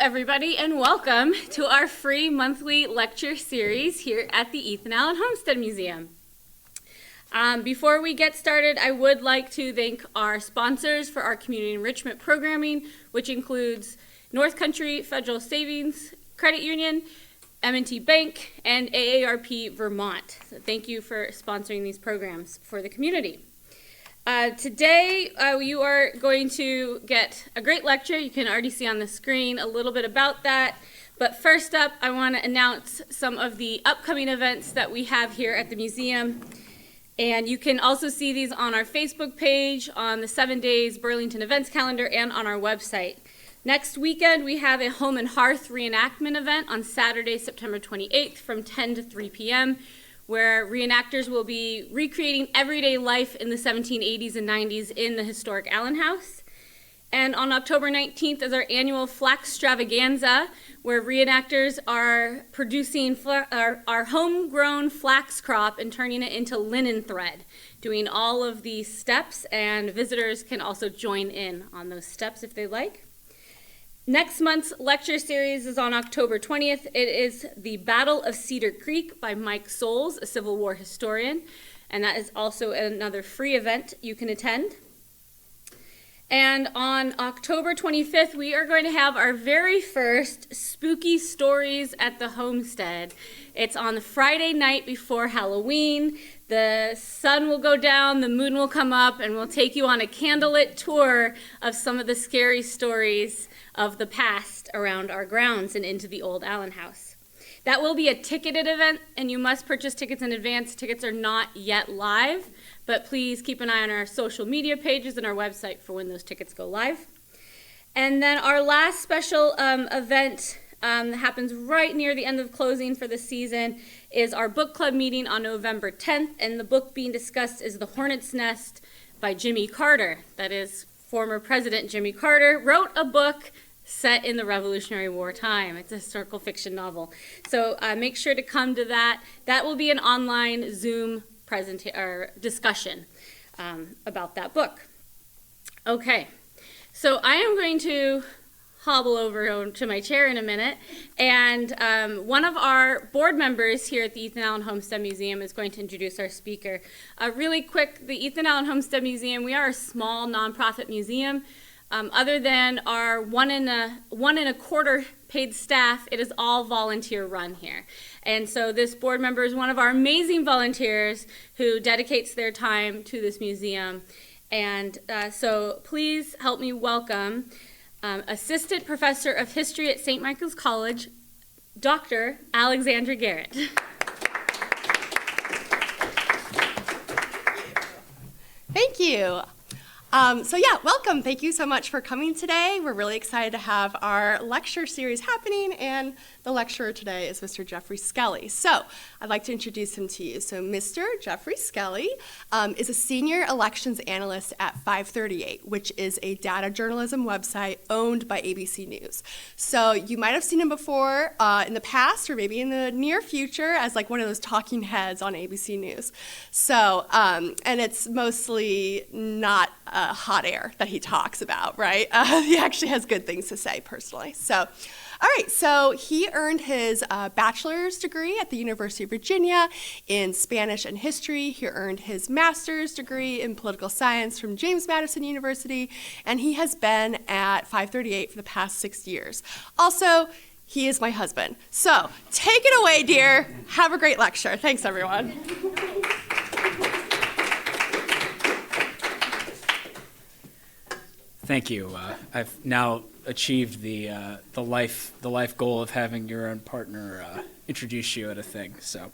everybody, and welcome to our free monthly lecture series here at the Ethan Allen Homestead Museum. Before we get started, I would like to thank our sponsors for our community enrichment programming, which includes North Country Federal Savings Credit Union, M&T Bank, and AARP Vermont. So thank you for sponsoring these programs for the community. Today, you are going to get a great lecture. You can already see on the screen a little bit about that. But first up, I want to announce some of the upcoming events that we have here at the museum. And you can also see these on our Facebook page, on the 7 Days Burlington Events calendar, and on our website. Next weekend, we have a Home and Hearth reenactment event on Saturday, September 28th from 10 to 3 p.m., where reenactors will be recreating everyday life in the 1780s and 90s in the historic Allen House. And on October 19th is our annual Flax Extravaganza, where reenactors are producing our homegrown flax crop and turning it into linen thread, doing all of these steps, and visitors can also join in on those steps if they like. Next month's lecture series is on October 20th. It is The Battle of Cedar Creek by Mike Soules, a Civil War historian, and that is also another free event you can attend. And on October 25th, we are going to have our very first Spooky Stories at the Homestead. It's on the Friday night before Halloween. The sun will go down, the moon will come up, and we'll take you on a candlelit tour of some of the scary stories of the past around our grounds and into the old Allen House. That will be a ticketed event, and you must purchase tickets in advance. Tickets are not yet live, but please keep an eye on our social media pages and our website for when those tickets go live. And then our last special event that happens right near the end of closing for the season is our book club meeting on November 10th, and the book being discussed is The Hornet's Nest by Jimmy Carter. That is, former President Jimmy Carter wrote a book set in the Revolutionary War time. It's a historical fiction novel. So make sure to come to that. That will be an online Zoom discussion about that book. Okay, so I am going to hobble over to my chair in a minute, and one of our board members here at the Ethan Allen Homestead Museum is going to introduce our speaker. Really quick, the Ethan Allen Homestead Museum, we are a small nonprofit museum. Other than our one and a quarter paid staff, it is all volunteer run here. And so this board member is one of our amazing volunteers who dedicates their time to this museum. And so please help me welcome Assistant Professor of History at St. Michael's College, Dr. Alexandra Garrett. Thank you. Welcome. Thank you so much for coming today. We're really excited to have our lecture series happening, and the lecturer today is Mr. Geoffrey Skelley. So I'd like to introduce him to you. So Mr. Geoffrey Skelley is a senior elections analyst at 538, which is a data journalism website owned by ABC News. So you might have seen him before in the past, or maybe in the near future, as like one of those talking heads on ABC News. So, and it's mostly not hot air that he talks about, right? He actually has good things to say personally. So, all right, so he earned his bachelor's degree at the University of Virginia in Spanish and history. He earned his master's degree in political science from James Madison University, and he has been at 538 for the past 6 years. Also, he is my husband. So, take it away, dear. Have a great lecture. Thanks, everyone. Thank you. I've now achieved the life goal of having your own partner introduce you at a thing. So,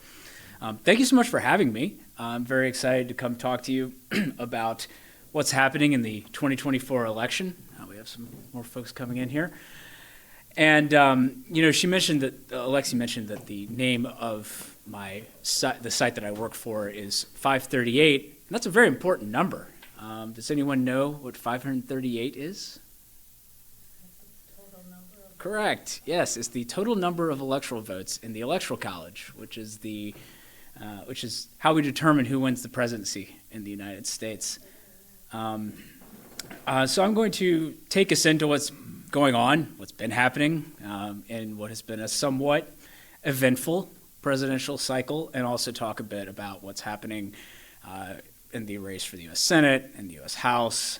thank you so much for having me. I'm very excited to come talk to you about what's happening in the 2024 election. We have some more folks coming in here, and Alexi mentioned that the name of the site that I work for is 538, and that's a very important number. Does anyone know what 538 is? Correct. Yes, it's the total number of electoral votes in the Electoral College, which is how we determine who wins the presidency in the United States. So I'm going to take us into what's going on, what's been happening in what has been a somewhat eventful presidential cycle, and also talk a bit about what's happening in the race for the U.S. Senate and the U.S. House,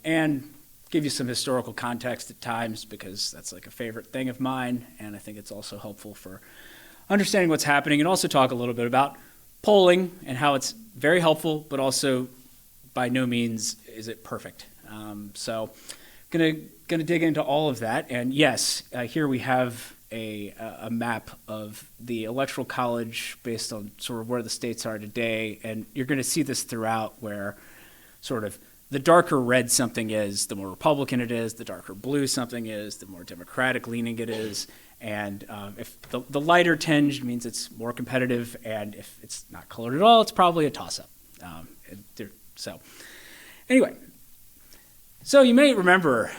and give you some historical context at times, because that's like a favorite thing of mine, and I think it's also helpful for understanding what's happening, and also talk a little bit about polling and how it's very helpful, but also by no means is it perfect. So gonna dig into all of that, and yes, here we have a map of the Electoral College based on sort of where the states are today, and you're going to see this throughout, where sort of the darker red something is, the more Republican it is, the darker blue something is, the more Democratic leaning it is, and if the lighter tinge means it's more competitive, and if it's not colored at all, it's probably a toss-up. So anyway, so you may remember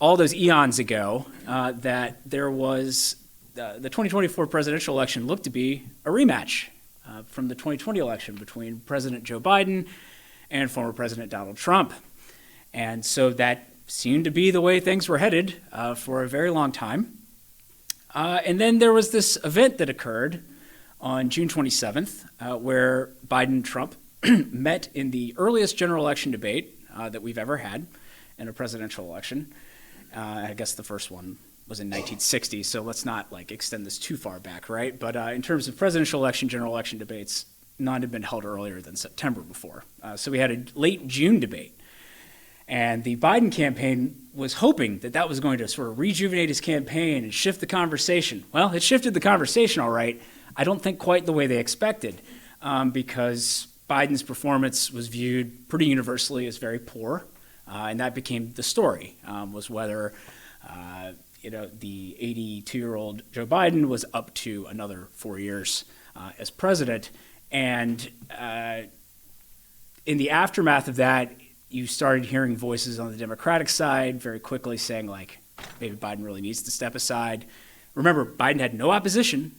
all those eons ago that there was the 2024 presidential election looked to be a rematch from the 2020 election between President Joe Biden and former President Donald Trump. And so that seemed to be the way things were headed for a very long time. And then there was this event that occurred on June 27th where Biden and Trump met in the earliest general election debate that we've ever had in a presidential election. I guess the first one was in 1960, so let's not like extend this too far back, right? But in terms of presidential election, general election debates, none had been held earlier than September before. So we had a late June debate. And the Biden campaign was hoping that that was going to sort of rejuvenate his campaign and shift the conversation. Well, it shifted the conversation all right. I don't think quite the way they expected, because Biden's performance was viewed pretty universally as very poor. And that became the story, was whether the 82-year-old Joe Biden was up to another 4 years as president. And in the aftermath of that, you started hearing voices on the Democratic side very quickly saying, like, maybe Biden really needs to step aside. Remember, Biden had no opposition,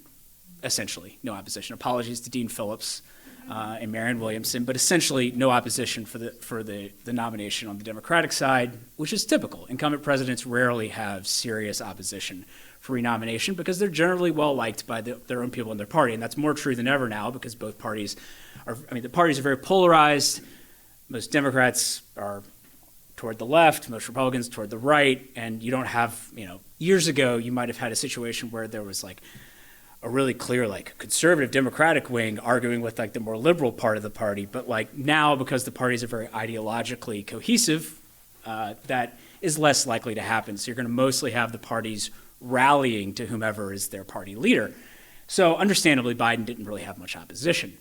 essentially no opposition. Apologies to Dean Phillips and Marianne Williamson, but essentially no opposition for the nomination on the Democratic side, which is typical. Incumbent presidents rarely have serious opposition for renomination because they're generally well liked by their own people in their party, and that's more true than ever now because both parties the parties are very polarized. Most Democrats are toward the left, most Republicans toward the right, and you don't have, years ago you might have had a situation where there was like a really clear like conservative Democratic wing arguing with like the more liberal part of the party. But like now, because the parties are very ideologically cohesive, that is less likely to happen. So you're going to mostly have the parties rallying to whomever is their party leader. So understandably, Biden didn't really have much opposition.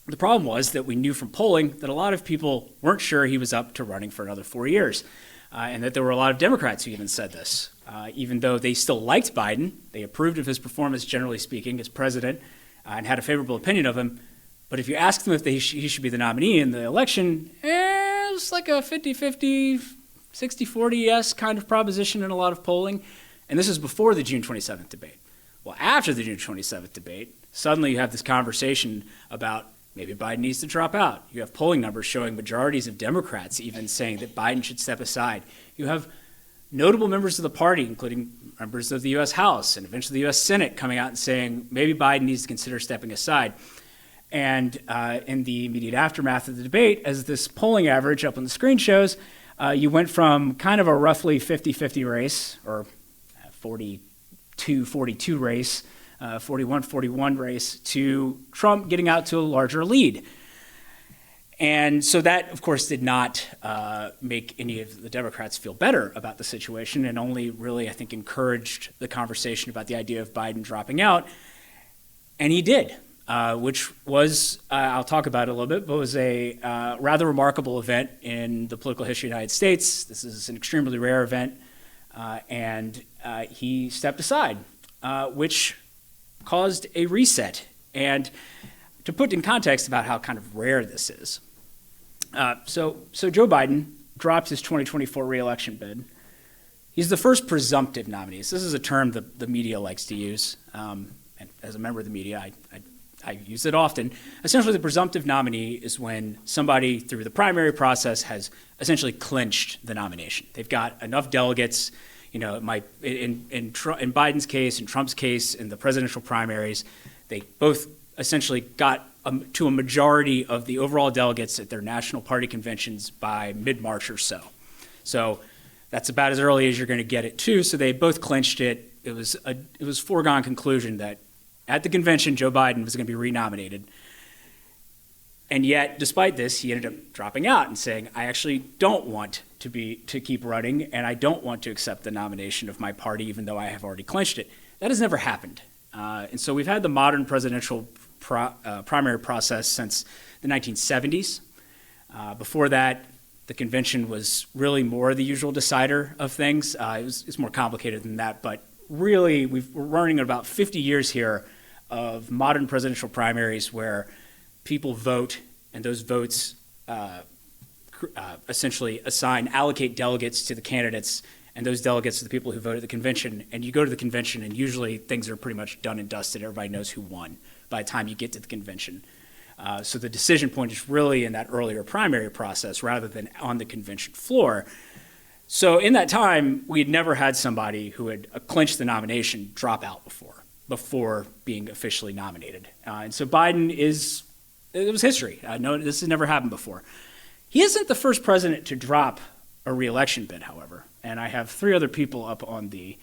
The problem was that we knew from polling that a lot of people weren't sure he was up to running for another 4 years, and that there were a lot of Democrats who even said this. Even though they still liked Biden, they approved of his performance, generally speaking, as president, and had a favorable opinion of him. But if you asked them if he should be the nominee in the election, it was like a 50-50, 60-40 yes kind of proposition in a lot of polling. And this is before the June 27th debate. Well, after the June 27th debate, suddenly you have this conversation about maybe Biden needs to drop out. You have polling numbers showing majorities of Democrats even saying that Biden should step aside. You have notable members of the party, including members of the U.S. House and eventually the U.S. Senate, coming out and saying maybe Biden needs to consider stepping aside. And in the immediate aftermath of the debate, as this polling average up on the screen shows, you went from kind of a roughly 50-50 race, or 42-42 race, 41-41 race, to Trump getting out to a larger lead. And so that, of course, did not make any of the Democrats feel better about the situation, and only really, I think, encouraged the conversation about the idea of Biden dropping out. And he did, which was, I'll talk about it a little bit, but was a rather remarkable event in the political history of the United States. This is an extremely rare event, and he stepped aside, which caused a reset. And to put in context about how kind of rare this is, so Joe Biden dropped his 2024 re-election bid. He's the first presumptive nominee. So this is a term the media likes to use, and as a member of the media, I use it often. Essentially, the presumptive nominee is when somebody, through the primary process, has essentially clinched the nomination. They've got enough delegates, It might in Biden's case, in Trump's case, in the presidential primaries, they both essentially got to a majority of the overall delegates at their national party conventions by mid-March or so. So that's about as early as you're going to get it too. So they both clinched it. It was foregone conclusion that at the convention, Joe Biden was going to be renominated. And yet, despite this, he ended up dropping out and saying, I actually don't want to keep running, and I don't want to accept the nomination of my party, even though I have already clinched it. That has never happened. And so we've had the modern presidential primary process since the 1970s. Before that, the convention was really more the usual decider of things. It's more complicated than that, but really we're running about 50 years here of modern presidential primaries where people vote, and those votes essentially allocate delegates to the candidates, and those delegates are the people who vote at the convention. And you go to the convention, and usually things are pretty much done and dusted. Everybody knows who won by the time you get to the convention. So the decision point is really in that earlier primary process rather than on the convention floor. So in that time, we had never had somebody who had clinched the nomination drop out before being officially nominated. And so Biden it was history. No, this has never happened before. He isn't the first president to drop a re-election bid, however. And I have three other people up on the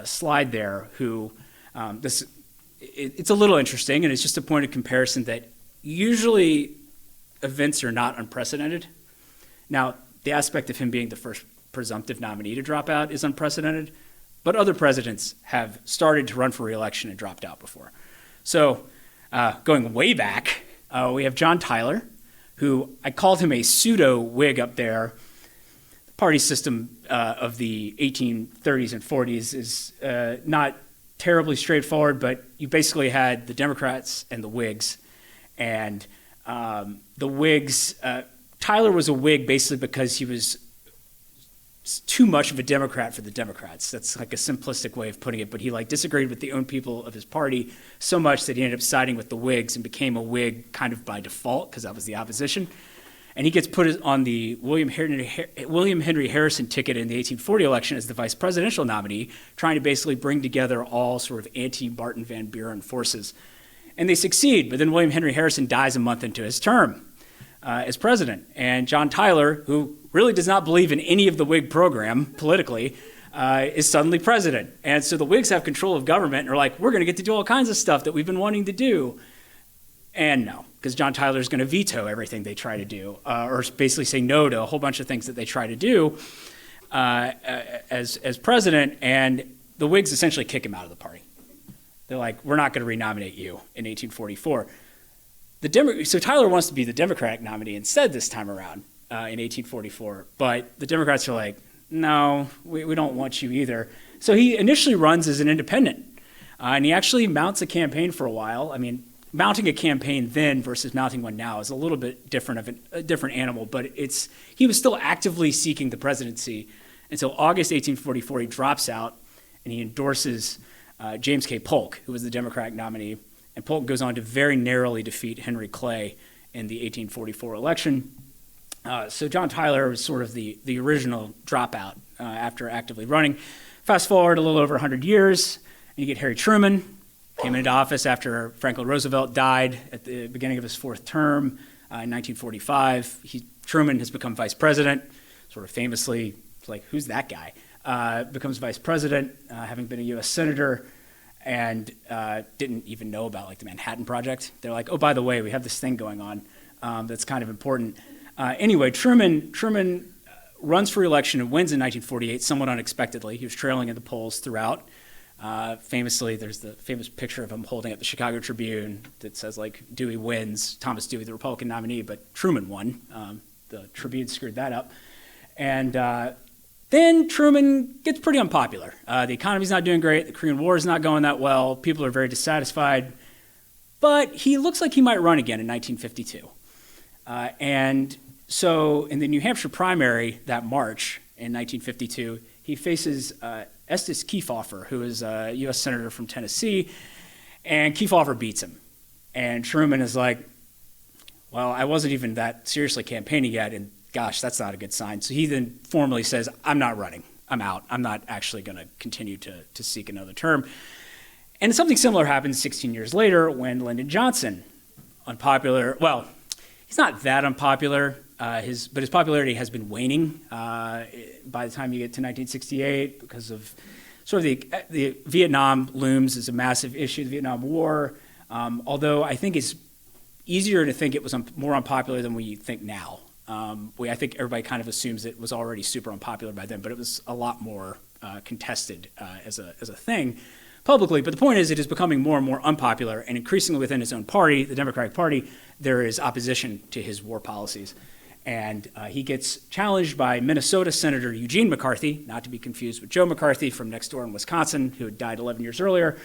slide there who it's a little interesting, and it's just a point of comparison that usually events are not unprecedented. Now, the aspect of him being the first presumptive nominee to drop out is unprecedented, but other presidents have started to run for re-election and dropped out before. So going way back, we have John Tyler, who I called him a pseudo-Whig up there. The party system of the 1830s and 40s is not terribly straightforward, but you basically had the Democrats and the Whigs. And the Whigs, Tyler was a Whig basically because he was too much of a Democrat for the Democrats. That's like a simplistic way of putting it, but he disagreed with the own people of his party so much that he ended up siding with the Whigs and became a Whig kind of by default because that was the opposition. And he gets put on the William Henry Harrison ticket in the 1840 election as the vice presidential nominee, trying to basically bring together all sort of anti-Martin Van Buren forces. And they succeed, but then William Henry Harrison dies a month into his term as president. And John Tyler, who really does not believe in any of the Whig program politically, is suddenly president. And so the Whigs have control of government and are like, we're going to get to do all kinds of stuff that we've been wanting to do. And no, because John Tyler is going to veto everything they try to do, or basically say no to a whole bunch of things that they try to do as president. And the Whigs essentially kick him out of the party. They're like, we're not going to renominate you in 1844. So Tyler wants to be the Democratic nominee instead this time around in 1844. But the Democrats are like, no, we don't want you either. So he initially runs as an independent. And he actually mounts a campaign for a while. I mean, mounting a campaign then versus mounting one now is a little bit different a different animal. But he was still actively seeking the presidency until August 1844. He drops out and he endorses James K. Polk, who was the Democratic nominee, and Polk goes on to very narrowly defeat Henry Clay in the 1844 election. So John Tyler was sort of the original dropout after actively running. Fast forward a little over 100 years, and you get Harry Truman, came into office after Franklin Roosevelt died at the beginning of his fourth term in 1945. Truman has become vice president, sort of famously, it's like, who's that guy? Becomes vice president, having been a U.S. senator, and didn't even know about the Manhattan Project. They're like, oh, by the way, we have this thing going on that's kind of important. Anyway, Truman runs for re-election and wins in 1948, somewhat unexpectedly. He was trailing in the polls throughout. Famously, there's the famous picture of him holding up the Chicago Tribune that says, Dewey wins, Thomas Dewey, the Republican nominee, but Truman won. The Tribune screwed that up. And then Truman gets pretty unpopular. The economy's not doing great. The Korean War is not going that well. People are very dissatisfied. But he looks like he might run again in 1952. And so in the New Hampshire primary that March in 1952, he faces Estes Kefauver, who is a U.S. Senator from Tennessee, and Kefauver beats him. And Truman is like, well, I wasn't even that seriously campaigning yet, and gosh, that's not a good sign. So he then formally says, I'm not running. I'm out. I'm not actually going to continue to seek another term. And something similar happened 16 years later when Lyndon Johnson, unpopular, well, he's not that unpopular, but his popularity has been waning by the time you get to 1968 because of sort of the Vietnam looms as a massive issue, the Vietnam War, although I think it's easier to think it was more unpopular than we think now. I think everybody kind of assumes it was already super unpopular by then, but it was a lot more contested as a thing publicly. But the point is, it is becoming more and more unpopular, and increasingly within his own party, the Democratic Party, there is opposition to his war policies. And he gets challenged by Minnesota Senator Eugene McCarthy, not to be confused with Joe McCarthy from next door in Wisconsin, who had died 11 years earlier.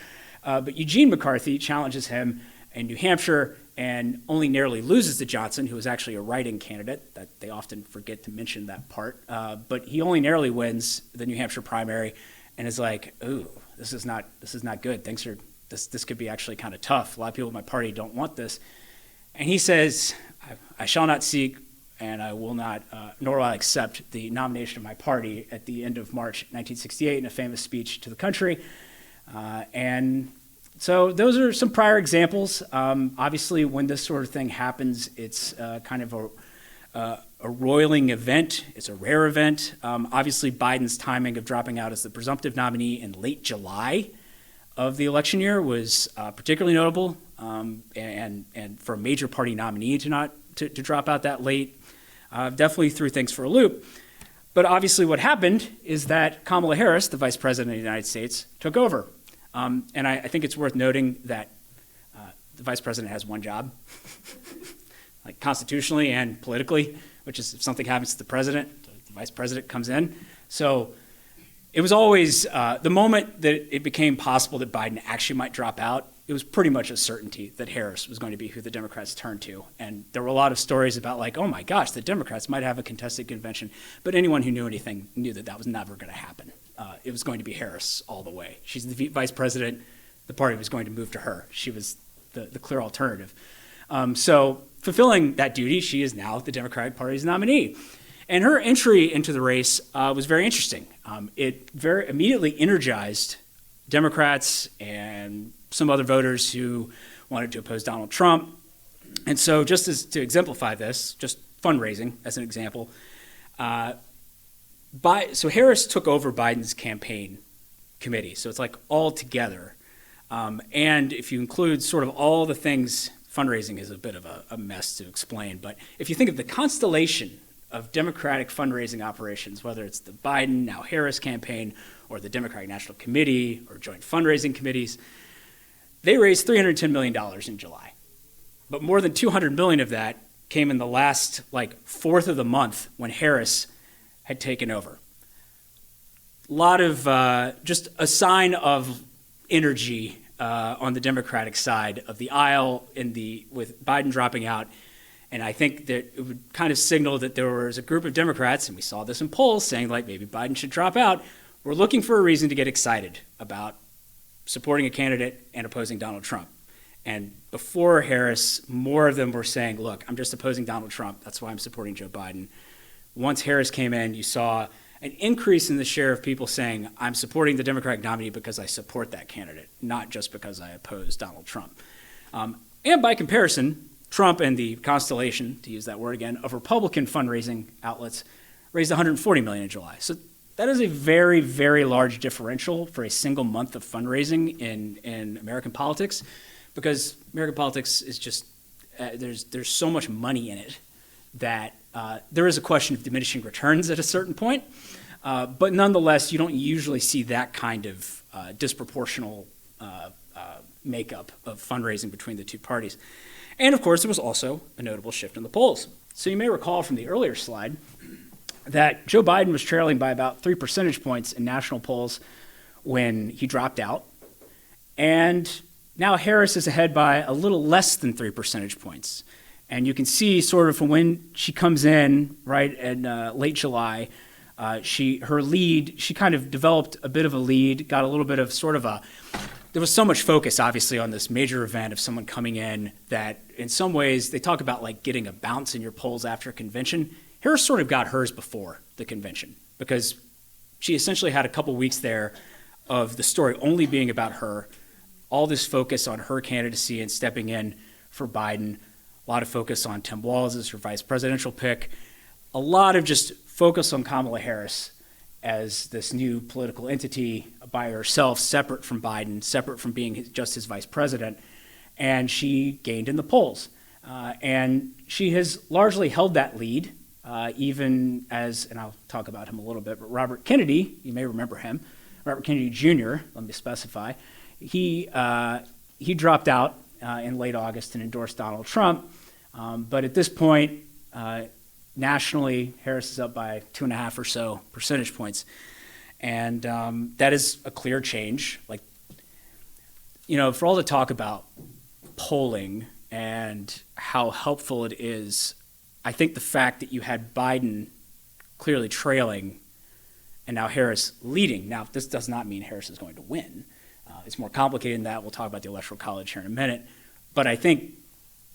But Eugene McCarthy challenges him in New Hampshire and only narrowly loses to Johnson, who was actually a write-in candidate. That they often forget to mention that part. But he only narrowly wins the New Hampshire primary and is like, ooh, this is not good. This could be actually kind of tough. A lot of people in my party don't want this. And he says, I shall not seek and I will not, nor will I accept the nomination of my party at the end of March 1968 in a famous speech to the country. And so those are some prior examples. Obviously, when this sort of thing happens, it's kind of a roiling event. It's a rare event. Obviously, Biden's timing of dropping out as the presumptive nominee in late July of the election year was particularly notable, and for a major party nominee to drop out that late definitely threw things for a loop. But obviously, what happened is that Kamala Harris, the Vice President of the United States, took over. And I think it's worth noting that the Vice President has one job, like constitutionally and politically, which is if something happens to the President, the Vice President comes in. So it was always, the moment that it became possible that Biden actually might drop out, it was pretty much a certainty that Harris was going to be who the Democrats turned to. And there were a lot of stories about like, oh my gosh, the Democrats might have a contested convention. But anyone who knew anything knew that that was never going to happen. It was going to be Harris all the way. She's the vice president. The party was going to move to her. She was the clear alternative. So fulfilling that duty, she is now the Democratic Party's nominee. And her entry into the race was very interesting. It very immediately energized Democrats and some other voters who wanted to oppose Donald Trump. And so just as to exemplify this, just fundraising as an example, so Harris took over Biden's campaign committee. So it's like all together. And if you include sort of all the things, fundraising is a bit of a mess to explain. But if you think of the constellation of Democratic fundraising operations, whether it's the Biden, now Harris campaign, or the Democratic National Committee, or joint fundraising committees, they raised $310 million in July. But more than $200 million of that came in the last fourth of the month when Harris had taken over. A lot of just a sign of energy on the Democratic side of the aisle with Biden dropping out. And I think that it would kind of signal that there was a group of Democrats, and we saw this in polls, saying maybe Biden should drop out. We're looking for a reason to get excited about supporting a candidate and opposing Donald Trump. And before Harris, more of them were saying, look, I'm just opposing Donald Trump. That's why I'm supporting Joe Biden. Once Harris came in, you saw an increase in the share of people saying, I'm supporting the Democratic nominee because I support that candidate, not just because I oppose Donald Trump. And by comparison, Trump and the constellation, to use that word again, of Republican fundraising outlets raised $140 million in July. So that is a very, very large differential for a single month of fundraising in American politics, because American politics is just, there's so much money in it that there is a question of diminishing returns at a certain point. But nonetheless, you don't usually see that kind of disproportional makeup of fundraising between the two parties. And of course, there was also a notable shift in the polls. So you may recall from the earlier slide that Joe Biden was trailing by about 3 percentage points in national polls when he dropped out. And now Harris is ahead by a little less than 3 percentage points. And you can see sort of from when she comes in, right, in late July, her lead, she kind of developed a bit of a lead, got a little bit of sort of there was so much focus, obviously, on this major event of someone coming in that in some ways they talk about getting a bounce in your polls after a convention. Harris sort of got hers before the convention because she essentially had a couple weeks there of the story only being about her, all this focus on her candidacy and stepping in for Biden, a lot of focus on Tim Walz as her vice presidential pick, a lot of just focus on Kamala Harris as this new political entity by herself, separate from Biden, separate from being just his vice president, and she gained in the polls. And she has largely held that lead, even as, and I'll talk about him a little bit, but Robert Kennedy, you may remember him, Robert Kennedy Jr., let me specify, he dropped out in late August and endorsed Donald Trump. But at this point, nationally, Harris is up by 2.5 or so percentage points. And that is a clear change. Like, for all the talk about polling and how helpful it is, I think the fact that you had Biden clearly trailing and now Harris leading. Now, this does not mean Harris is going to win. It's more complicated than that. We'll talk about the Electoral College here in a minute. But I think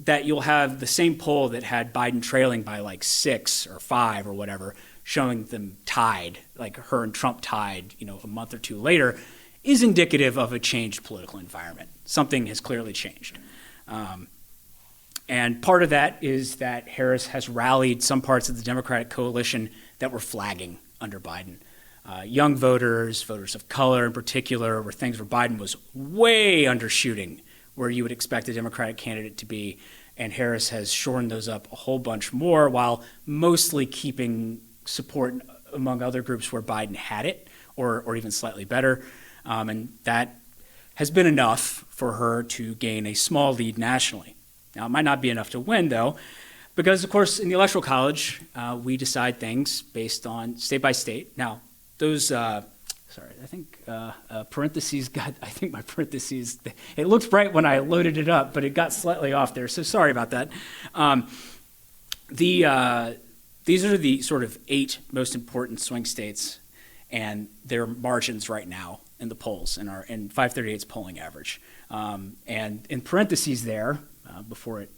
that you'll have the same poll that had Biden trailing by like 6 or 5 or whatever, showing them tied, like her and Trump tied, a month or two later, is indicative of a changed political environment. Something has clearly changed. And part of that is that Harris has rallied some parts of the Democratic coalition that were flagging under Biden. Young voters, voters of color in particular, were things where Biden was way undershooting where you would expect a Democratic candidate to be, and Harris has shorn those up a whole bunch more while mostly keeping support among other groups where Biden had it, or even slightly better. And that has been enough for her to gain a small lead nationally. Now, it might not be enough to win, though, because, of course, in the Electoral College, we decide things based on state by state. Now, those, I think parentheses I think my parentheses, it looked bright when I loaded it up, but it got slightly off there, so sorry about that. These are the sort of 8 most important swing states and their margins right now in the polls in 538's polling average. And in parentheses there, before it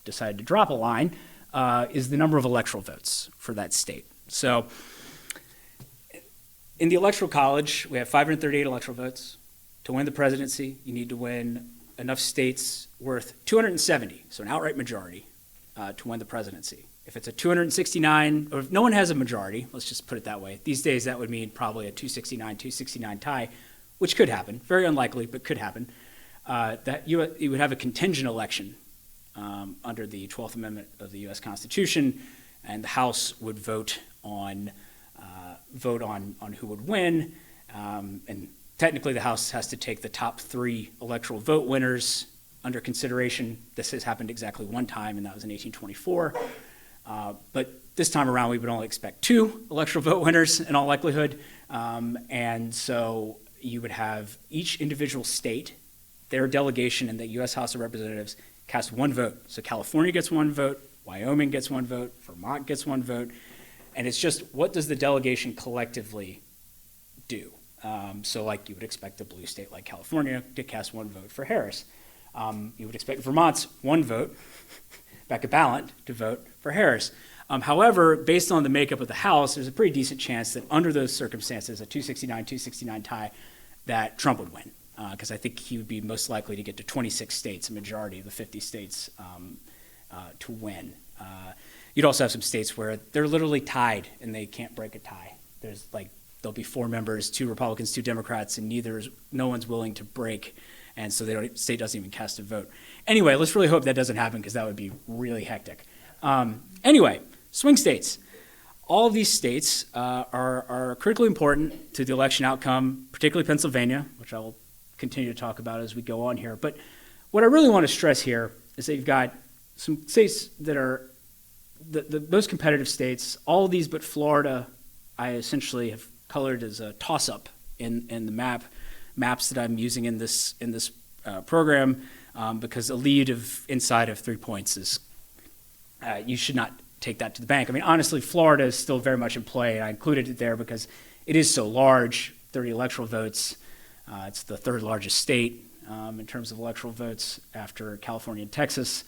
decided to drop a line, is the number of electoral votes for that state. So in the Electoral College, we have 538 electoral votes. To win the presidency, you need to win enough states worth 270, so an outright majority, to win the presidency. If it's a 269, or if no one has a majority, let's just put it that way. These days, that would mean probably a 269 tie, which could happen. Very unlikely, but could happen. That you would have a contingent election under the 12th Amendment of the U.S. Constitution, and the House would vote on who would win. And technically, the House has to take the top 3 electoral vote winners under consideration. This has happened exactly one time, and that was in 1824. But this time around, we would only expect 2 electoral vote winners in all likelihood. And so you would have each individual state, their delegation in the U.S. House of Representatives, cast 1 vote. So California gets 1 vote, Wyoming gets 1 vote, Vermont gets 1 vote. And it's just, what does the delegation collectively do? So like you would expect a blue state like California to cast 1 vote for Harris. You would expect Vermont's 1 vote, back a ballot, to vote for Harris. However, based on the makeup of the House, there's a pretty decent chance that under those circumstances, a 269 tie, that Trump would win. Because I think he would be most likely to get to 26 states, a majority of the 50 states, to win. You'd also have some states where they're literally tied and they can't break a tie. There'll be 4 members, 2 Republicans, 2 Democrats, and no one's willing to break, and so the state doesn't even cast a vote. Anyway, let's really hope that doesn't happen because that would be really hectic. Anyway, swing states. All of these states are critically important to the election outcome, particularly Pennsylvania, which I will continue to talk about as we go on here. But what I really want to stress here is that you've got some states that are the most competitive states. All of these but Florida, I essentially have colored as a toss-up in the maps that I'm using in this program, because a lead of inside of 3 points is you should not take that to the bank. I mean, honestly, Florida is still very much in play. I included it there because it is so large, 30 electoral votes. It's the 3rd largest state in terms of electoral votes after California and Texas.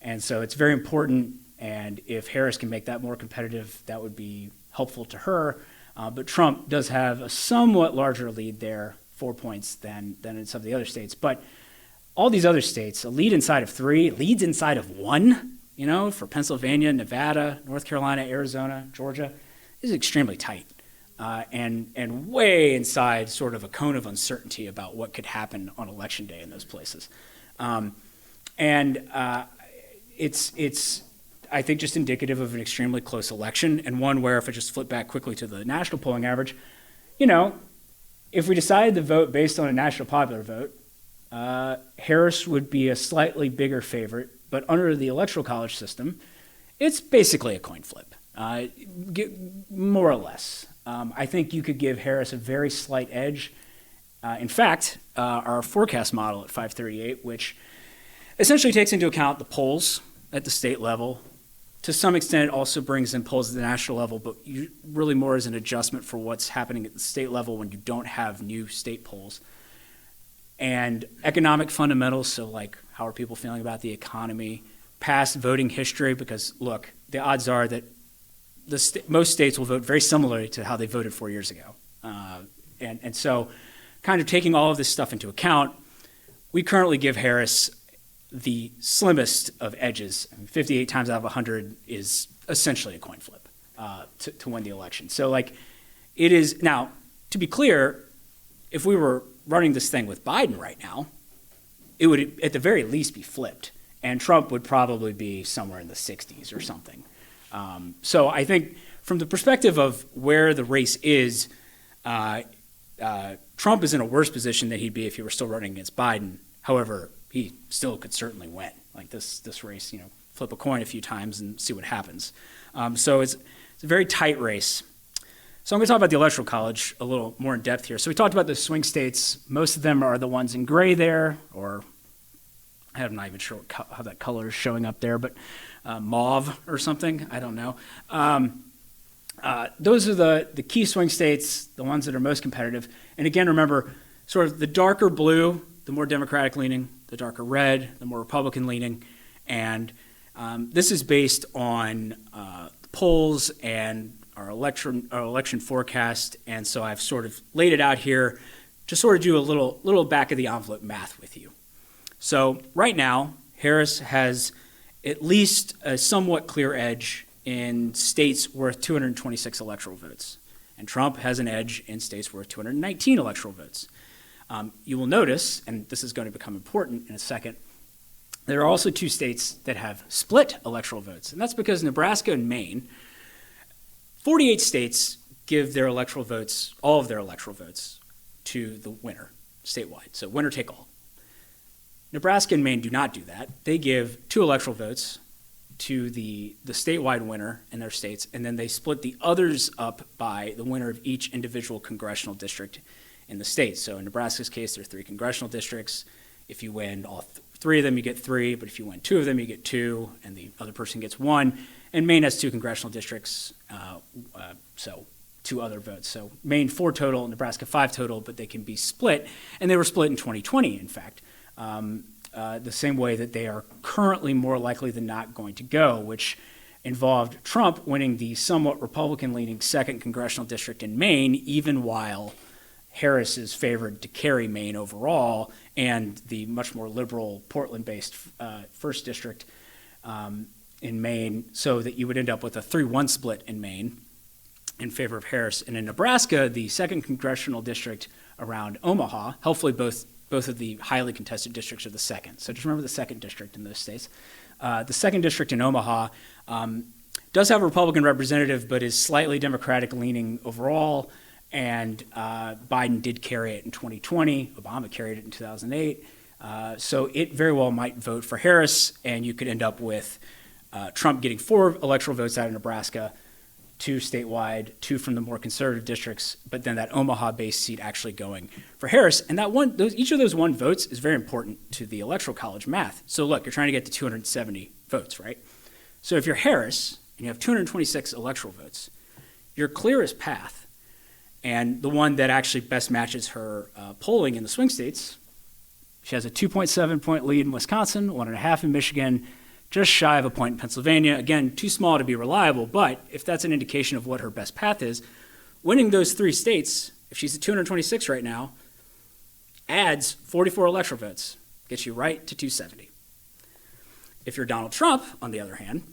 And so it's very important. And if Harris can make that more competitive, that would be helpful to her. But Trump does have a somewhat larger lead there, 4 points, than in some of the other states. But all these other states, a lead inside of 3, leads inside of 1, for Pennsylvania, Nevada, North Carolina, Arizona, Georgia, is extremely tight. And way inside sort of a cone of uncertainty about what could happen on election day in those places. It's I think, just indicative of an extremely close election, and one where, if I just flip back quickly to the national polling average, if we decided to vote based on a national popular vote, Harris would be a slightly bigger favorite, but under the Electoral College system, it's basically a coin flip, more or less. I think you could give Harris a very slight edge. In fact, our forecast model at 538, which essentially takes into account the polls at the state level, to some extent it also brings in polls at the national level, but really more as an adjustment for what's happening at the state level when you don't have new state polls. And economic fundamentals, so like how are people feeling about the economy, past voting history, because look, the odds are that most states will vote very similarly to how they voted 4 years ago. And so kind of taking all of this stuff into account, we currently give Harris the slimmest of edges. 58 times out of 100 is essentially a coin flip to win the election. So it is, now, to be clear, if we were running this thing with Biden right now, it would at the very least be flipped, and Trump would probably be somewhere in the 60s or something. So I think from the perspective of where the race is, Trump is in a worse position than he'd be if he were still running against Biden. However, he still could certainly win. This race, flip a coin a few times and see what happens. So it's a very tight race. So I'm going to talk about the Electoral College a little more in depth here. So we talked about the swing states. Most of them are the ones in gray there, or I'm not even sure how that color is showing up there, but mauve or something. I don't know. Those are the key swing states, the ones that are most competitive. And again, remember, sort of the darker blue, the more Democratic leaning, the darker red, the more Republican leaning. And this is based on polls and our election forecast. And so I've sort of laid it out here to sort of do a little back of the envelope math with you. So right now, Harris has at least a somewhat clear edge in states worth 226 electoral votes. And Trump has an edge in states worth 219 electoral votes. You will notice, and this is going to become important in a second, there are also 2 states that have split electoral votes. And that's because Nebraska and Maine, 48 states give their electoral votes, all of their electoral votes, to the winner statewide. So winner take all. Nebraska and Maine do not do that. They give 2 electoral votes to the statewide winner in their states, and then they split the others up by the winner of each individual congressional district in the state. So in Nebraska's case, there are 3 congressional districts. If you win all 3 of them, you get 3, but if you win 2 of them, you get 2, and the other person gets 1. And Maine has 2 congressional districts, so 2 other votes. So Maine 4 total, Nebraska 5 total, but they can be split, and they were split in 2020, in fact. The same way that they are currently more likely than not going to go, which involved Trump winning the somewhat Republican-leaning 2nd congressional district in Maine, even while Harris is favored to carry Maine overall, and the much more liberal Portland-based 1st district in Maine, so that you would end up with a 3-1 split in Maine in favor of Harris. And in Nebraska, the 2nd congressional district around Omaha, hopefully both of the highly contested districts are the 2nd. So just remember the 2nd district in those states. The 2nd district in Omaha does have a Republican representative, but is slightly Democratic leaning overall. And Biden did carry it in 2020. Obama carried it in 2008. So it very well might vote for Harris, and you could end up with Trump getting 4 electoral votes out of Nebraska, 2 statewide, 2 from the more conservative districts, but then that Omaha-based seat actually going for Harris. And each of those 1 votes is very important to the Electoral College math. So look, you're trying to get to 270 votes, right? So if you're Harris and you have 226 electoral votes, your clearest path, and the one that actually best matches her polling in the swing states, she has a 2.7 point lead in Wisconsin, 1.5 in Michigan, just shy of a point in Pennsylvania. Again, too small to be reliable, but if that's an indication of what her best path is, winning those 3 states, if she's at 226 right now, adds 44 electoral votes, gets you right to 270. If you're Donald Trump, on the other hand,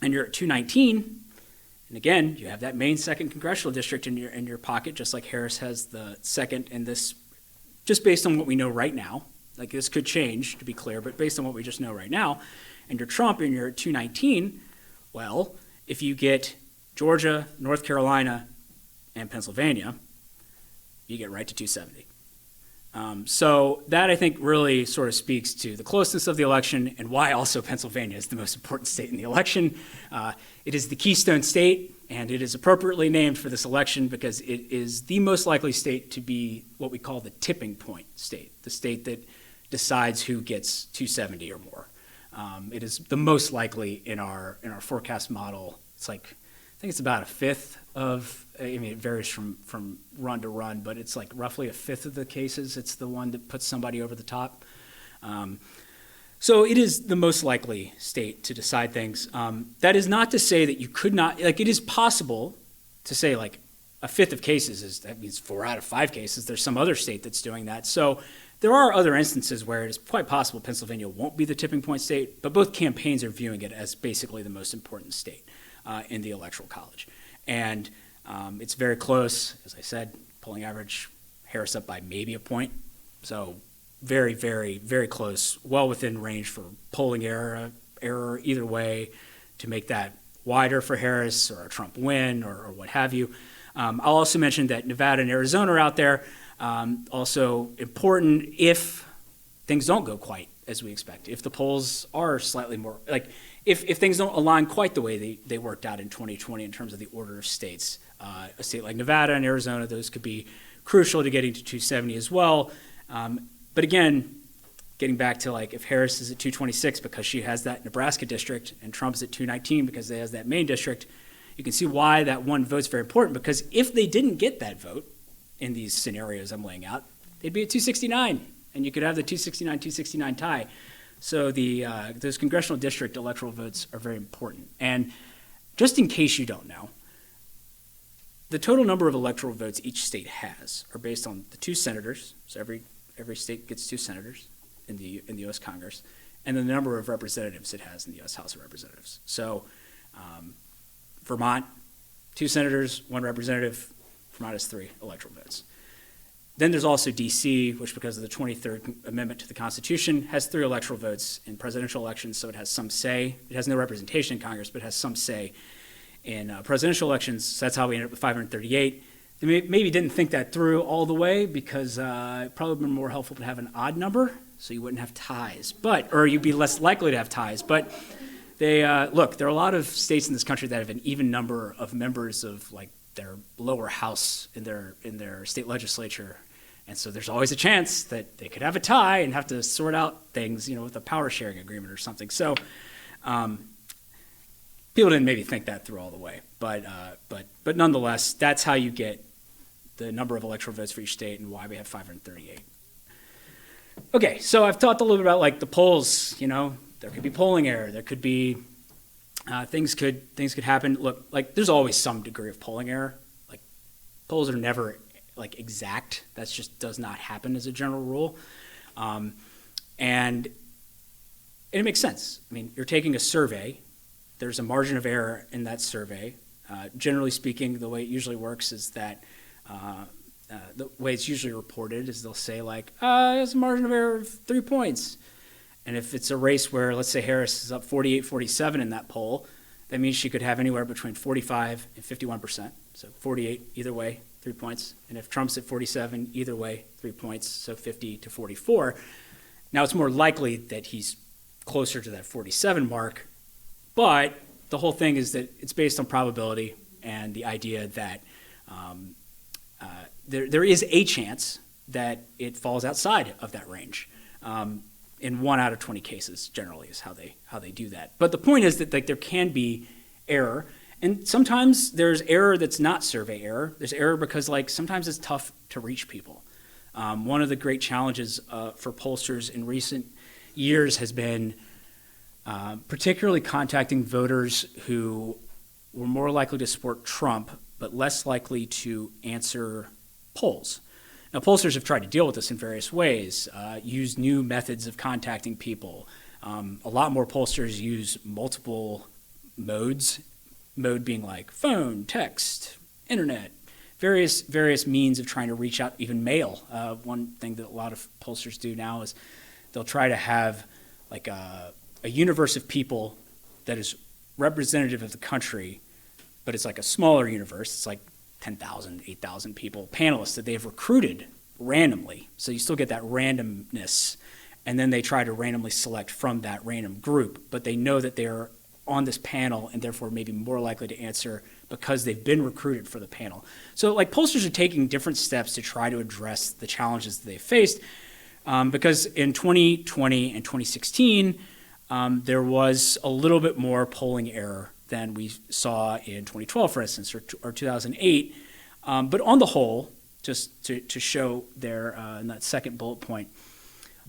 and you're at 219, and again, you have that Maine 2nd congressional district in your pocket, just like Harris has the 2nd in this, just based on what we know right now. Like, this could change, to be clear, but based on what we just know right now, and you're Trump and you're at 219, well, if you get Georgia, North Carolina, and Pennsylvania, you get right to 270. So that, I think, really sort of speaks to the closeness of the election and why also Pennsylvania is the most important state in the election. It is the Keystone State, and it is appropriately named for this election because it is the most likely state to be what we call the tipping point state, the state that decides who gets 270 or more. It is the most likely in our forecast model. It's like, I think it's about a fifth of, I mean, it varies from run to run, but it's like roughly a fifth of the cases. It's the one that puts somebody over the top. So it is the most likely state to decide things. That is not to say that you could not, like, it is possible to say like a fifth of cases that means 4 out of 5 cases. There's some other state that's doing that. So there are other instances where it is quite possible Pennsylvania won't be the tipping point state, but both campaigns are viewing it as basically the most important state in the Electoral College. And it's very close. As I said, polling average, Harris up by maybe a point. So very, very, very close, well within range for polling error either way to make that wider for Harris or a Trump win or what have you. I'll also mention that Nevada and Arizona are out there. Also important if things don't go quite as we expect, if the polls are slightly more, like if things don't align quite the way they worked out in 2020 in terms of the order of states. A state like Nevada and Arizona, those could be crucial to getting to 270 as well. But again, getting back to like if Harris is at 226 because she has that Nebraska district and Trump's at 219 because they has that Maine district, you can see why that one vote's very important, because if they didn't get that vote in these scenarios I'm laying out, they'd be at 269, and you could have the 269 tie. So those congressional district electoral votes are very important. And just in case you don't know, the total number of electoral votes each state has are based on the 2 senators. So every state gets 2 senators in the U.S. Congress, and the number of representatives it has in the U.S. House of Representatives. So Vermont, 2 senators, 1 representative. Vermont has 3 electoral votes. Then there's also D.C., which because of the 23rd Amendment to the Constitution has 3 electoral votes in presidential elections, so it has some say. It has no representation in Congress, but it has some say in presidential elections. So that's how we ended up with 538. They maybe didn't think that through all the way because it probably would have been more helpful to have an odd number so you wouldn't have ties, or you'd be less likely to have ties. But they look, there are a lot of states in this country that have an even number of members of like their lower house in their state legislature. And so there's always a chance that they could have a tie and have to sort out things, with a power sharing agreement or something. So people didn't maybe think that through all the way. But nonetheless, that's how you get the number of electoral votes for each state and why we have 538. Okay, so I've talked a little bit about like the polls, there could be polling error, there could be things could happen. Look, like there's always some degree of polling error. Like polls are never like exact. That just does not happen as a general rule. And it makes sense. I mean, you're taking a survey. There's a margin of error in that survey. Generally speaking, the way it usually works is that the way it's usually reported is they'll say like, there's a margin of error of 3 points. And if it's a race where, let's say Harris is up 48-47 in that poll, that means she could have anywhere between 45 and 51%. So 48 either way, 3 points. And if Trump's at 47, either way, 3 points, so 50 to 44. Now it's more likely that he's closer to that 47 mark, but the whole thing is that it's based on probability and the idea that there is a chance that it falls outside of that range. In 1 out of 20 cases, generally, is how they do that. But the point is that like there can be error, and sometimes there's error that's not survey error. There's error because like sometimes it's tough to reach people. One of the great challenges for pollsters in recent years has been particularly contacting voters who were more likely to support Trump but less likely to answer polls. Now, pollsters have tried to deal with this in various ways, use new methods of contacting people. A lot more pollsters use multiple modes, mode being like phone, text, internet, various means of trying to reach out, even mail. One thing that a lot of pollsters do now is they'll try to have like a universe of people that is representative of the country, but it's like a smaller universe. It's like 10,000, 8,000 people, panelists that they've recruited randomly. So you still get that randomness. And then they try to randomly select from that random group, but they know that they're on this panel and therefore maybe more likely to answer because they've been recruited for the panel. So like pollsters are taking different steps to try to address the challenges that they faced because in 2020 and 2016, there was a little bit more polling error than we saw in 2012, for instance, or 2008. But on the whole, just to show there in that second bullet point,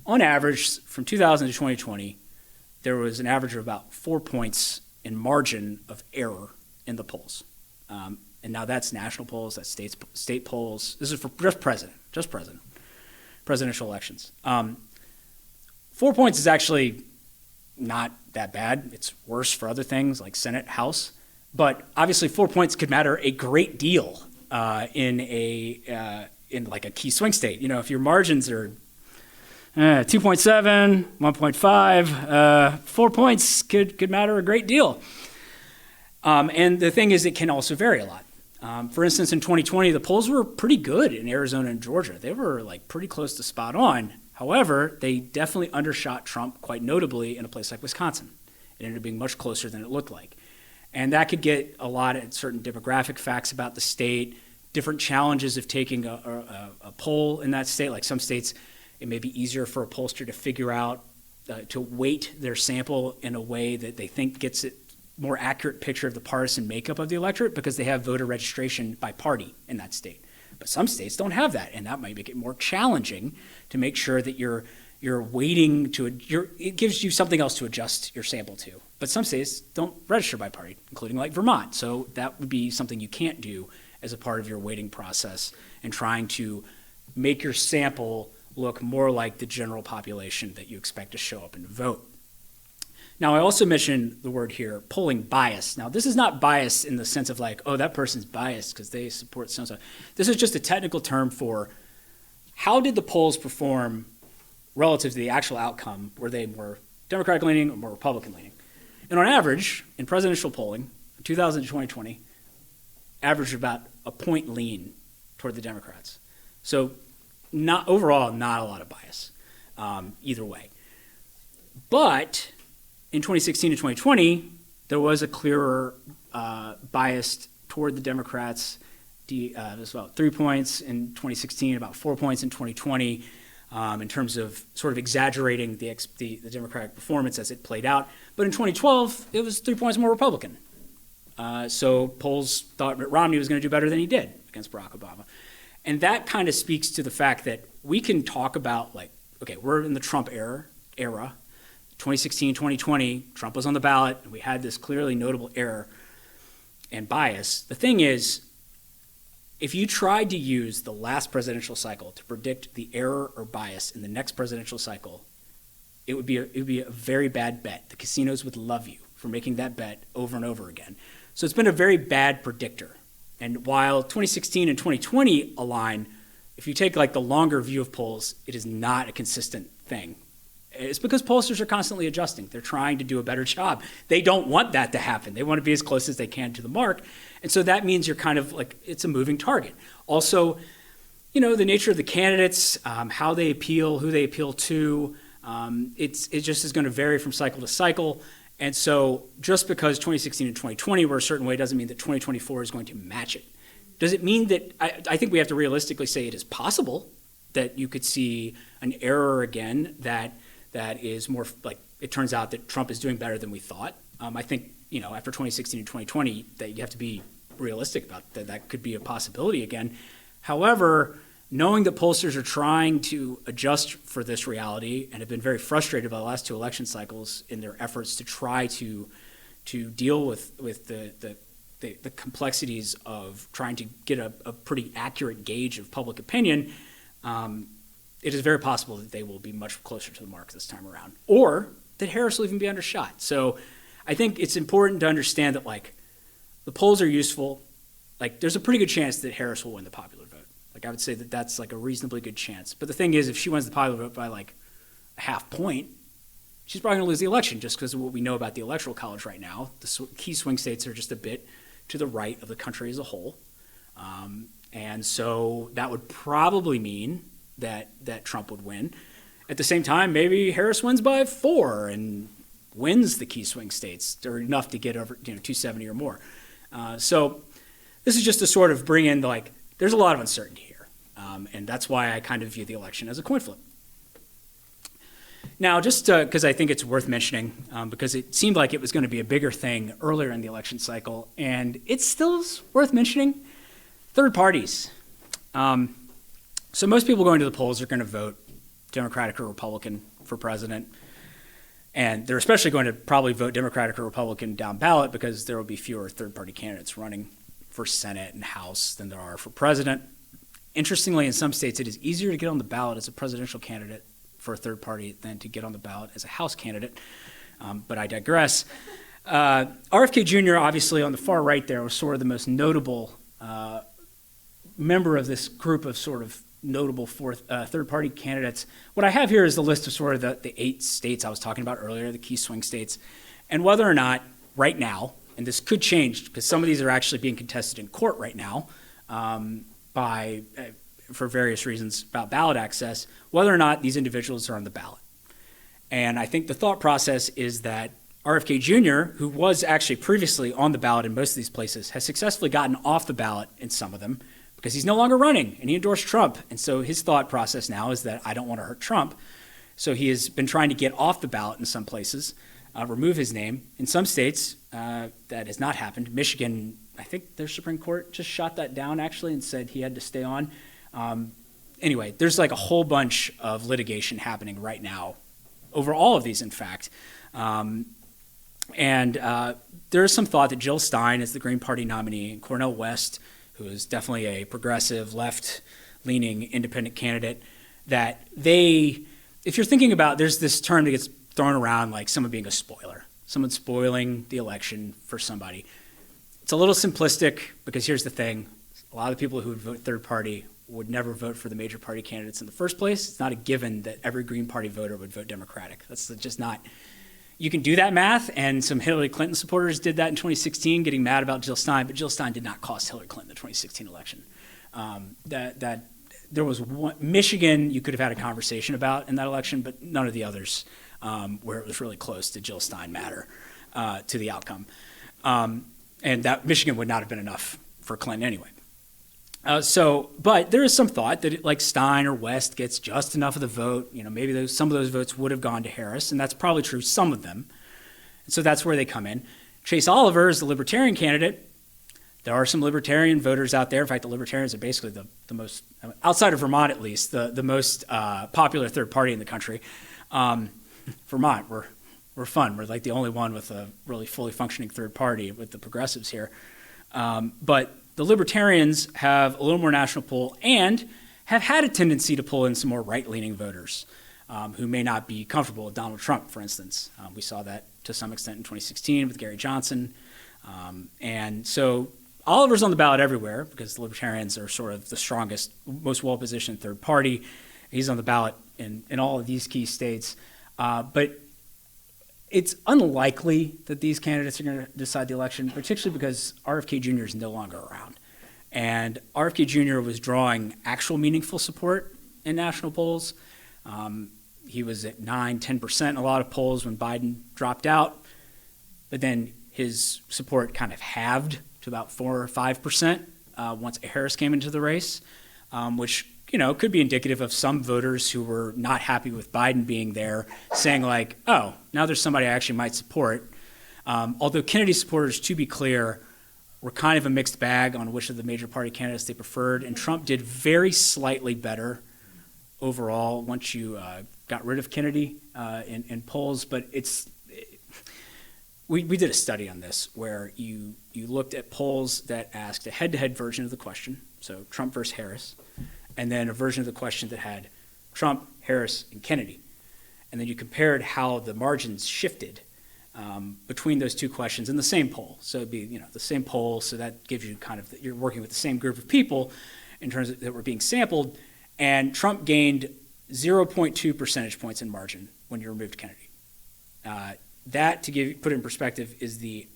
on average, from 2000 to 2020, there was an average of about 4 points in margin of error in the polls. And now that's national polls, that's state polls. This is for just presidential elections. 4 points is actually not that bad. It's worse for other things like Senate, House. But obviously 4 points could matter a great deal in like a key swing state. You know, if your margins are 2.7, 1.5, 4 points could matter a great deal. And the thing is, it can also vary a lot. For instance, in 2020, the polls were pretty good in Arizona and Georgia. They were like pretty close to spot on. However, they definitely undershot Trump quite notably in a place like Wisconsin. It ended up being much closer than it looked like. And that could get a lot at certain demographic facts about the state, different challenges of taking a poll in that state. Like some states, it may be easier for a pollster to figure out, to weight their sample in a way that they think gets a more accurate picture of the partisan makeup of the electorate because they have voter registration by party in that state. But some states don't have that, and that might make it more challenging to make sure that you're weighting it gives you something else to adjust your sample to. But some states don't register by party, including like Vermont. So that would be something you can't do as a part of your weighting process and trying to make your sample look more like the general population that you expect to show up and vote. Now, I also mentioned the word here, polling bias. Now, this is not bias in the sense of like, oh, that person's biased because they support so-and-so. This is just a technical term for how did the polls perform relative to the actual outcome? Were they more Democratic-leaning or more Republican-leaning? And on average, in presidential polling, 2000 to 2020, averaged about a point lean toward the Democrats. So not overall, not a lot of bias either way. But in 2016 to 2020, there was a clearer bias toward the Democrats. It was about 3 points in 2016, about 4 points in 2020, in terms of sort of exaggerating the Democratic performance as it played out. But in 2012, it was 3 points more Republican. So polls thought Mitt Romney was going to do better than he did against Barack Obama. And that kind of speaks to the fact that we can talk about, like, okay, we're in the Trump era. 2016, 2020, Trump was on the ballot, and we had this clearly notable error and bias. The thing is, if you tried to use the last presidential cycle to predict the error or bias in the next presidential cycle, it would be a very bad bet. The casinos would love you for making that bet over and over again. So it's been a very bad predictor. And while 2016 and 2020 align, if you take like the longer view of polls, it is not a consistent thing. It's because pollsters are constantly adjusting. They're trying to do a better job. They don't want that to happen. They want to be as close as they can to the mark. And so that means you're kind of like, it's a moving target. Also, you know, the nature of the candidates, how they appeal, who they appeal to, it just is going to vary from cycle to cycle. And so just because 2016 and 2020 were a certain way doesn't mean that 2024 is going to match it. Does it mean that, I think we have to realistically say it is possible that you could see an error again that is more like, it turns out that Trump is doing better than we thought. I think, you know, after 2016 and 2020, that you have to be realistic about that. That could be a possibility again. However, knowing that pollsters are trying to adjust for this reality and have been very frustrated by the last two election cycles in their efforts to try to deal with the the complexities of trying to get a pretty accurate gauge of public opinion, it is very possible that they will be much closer to the mark this time around, or that Harris will even be undershot. So I think it's important to understand that, like, the polls are useful. Like, there's a pretty good chance that Harris will win the popular vote. Like, I would say that that's like a reasonably good chance. But the thing is, if she wins the popular vote by like a half point, she's probably going to lose the election just because of what we know about the Electoral College right now. The key swing states are just a bit to the right of the country as a whole. And so that would probably mean that Trump would win. At the same time, maybe Harris wins by 4 and wins the key swing states, or enough to get over 270 or more. So this is just to sort of bring in there's a lot of uncertainty here, and that's why I kind of view the election as a coin flip. Now, just because I think it's worth mentioning, because it seemed like it was going to be a bigger thing earlier in the election cycle, and it's still worth mentioning, third parties. So most people going to the polls are going to vote Democratic or Republican for president. And they're especially going to probably vote Democratic or Republican down ballot because there will be fewer third-party candidates running for Senate and House than there are for president. Interestingly, in some states, it is easier to get on the ballot as a presidential candidate for a third party than to get on the ballot as a House candidate. But I digress. RFK Jr., obviously, on the far right there, was sort of the most notable member of this group of sort of notable third-party candidates. What I have here is the list of sort of the 8 states I was talking about earlier, the key swing states, and whether or not right now, and this could change because some of these are actually being contested in court right now for various reasons about ballot access, whether or not these individuals are on the ballot. And I think the thought process is that RFK Jr., who was actually previously on the ballot in most of these places, has successfully gotten off the ballot in some of them, because he's no longer running, and he endorsed Trump. And so his thought process now is that I don't want to hurt Trump. So he has been trying to get off the ballot in some places, remove his name. In some states, that has not happened. Michigan, I think their Supreme Court just shot that down, actually, and said he had to stay on. Anyway, there's like a whole bunch of litigation happening right now over all of these, in fact. And there is some thought that Jill Stein is the Green Party nominee, and Cornel West, who is definitely a progressive, left-leaning independent candidate, that if you're thinking about, there's this term that gets thrown around like someone being a spoiler, someone spoiling the election for somebody. It's a little simplistic because here's the thing. A lot of the people who would vote third party would never vote for the major party candidates in the first place. It's not a given that every Green Party voter would vote Democratic. That's just not. You can do that math, and some Hillary Clinton supporters did that in 2016, getting mad about Jill Stein, but Jill Stein did not cost Hillary Clinton the 2016 election. There was one, Michigan you could have had a conversation about in that election, but none of the others where it was really close to Jill Stein matter to the outcome. And that Michigan would not have been enough for Clinton anyway. But there is some thought that like Stein or West gets just enough of the vote. Maybe some of those votes would have gone to Harris, and that's probably true, some of them. And so that's where they come in. Chase Oliver is the Libertarian candidate. There are some Libertarian voters out there. In fact, the Libertarians are basically the most, outside of Vermont at least, the most popular third party in the country. Vermont, we're fun. We're like the only one with a really fully functioning third party with the progressives here. But the Libertarians have a little more national pull and have had a tendency to pull in some more right-leaning voters who may not be comfortable with Donald Trump, for instance. We saw that to some extent in 2016 with Gary Johnson. And so Oliver's on the ballot everywhere because the Libertarians are sort of the strongest, most well-positioned third party. He's on the ballot in all of these key states. But it's unlikely that these candidates are going to decide the election, particularly because RFK Jr. is no longer around. And RFK Jr. was drawing actual meaningful support in national polls. He was at 9-10% in a lot of polls when Biden dropped out. But then his support kind of halved to about 4 or 5% once Harris came into the race, which could be indicative of some voters who were not happy with Biden being there, saying like, oh, now there's somebody I actually might support. Although Kennedy supporters, to be clear, were kind of a mixed bag on which of the major party candidates they preferred, and Trump did very slightly better overall once you got rid of Kennedy in polls. But we did a study on this where you looked at polls that asked a head-to-head version of the question, so Trump versus Harris, and then a version of the question that had Trump, Harris, and Kennedy. And then you compared how the margins shifted between those two questions in the same poll. So it'd be the same poll, so that gives you kind of, you're working with the same group of people in terms of that were being sampled, and Trump gained 0.2 percentage points in margin when you removed Kennedy. That, to put it in perspective, is the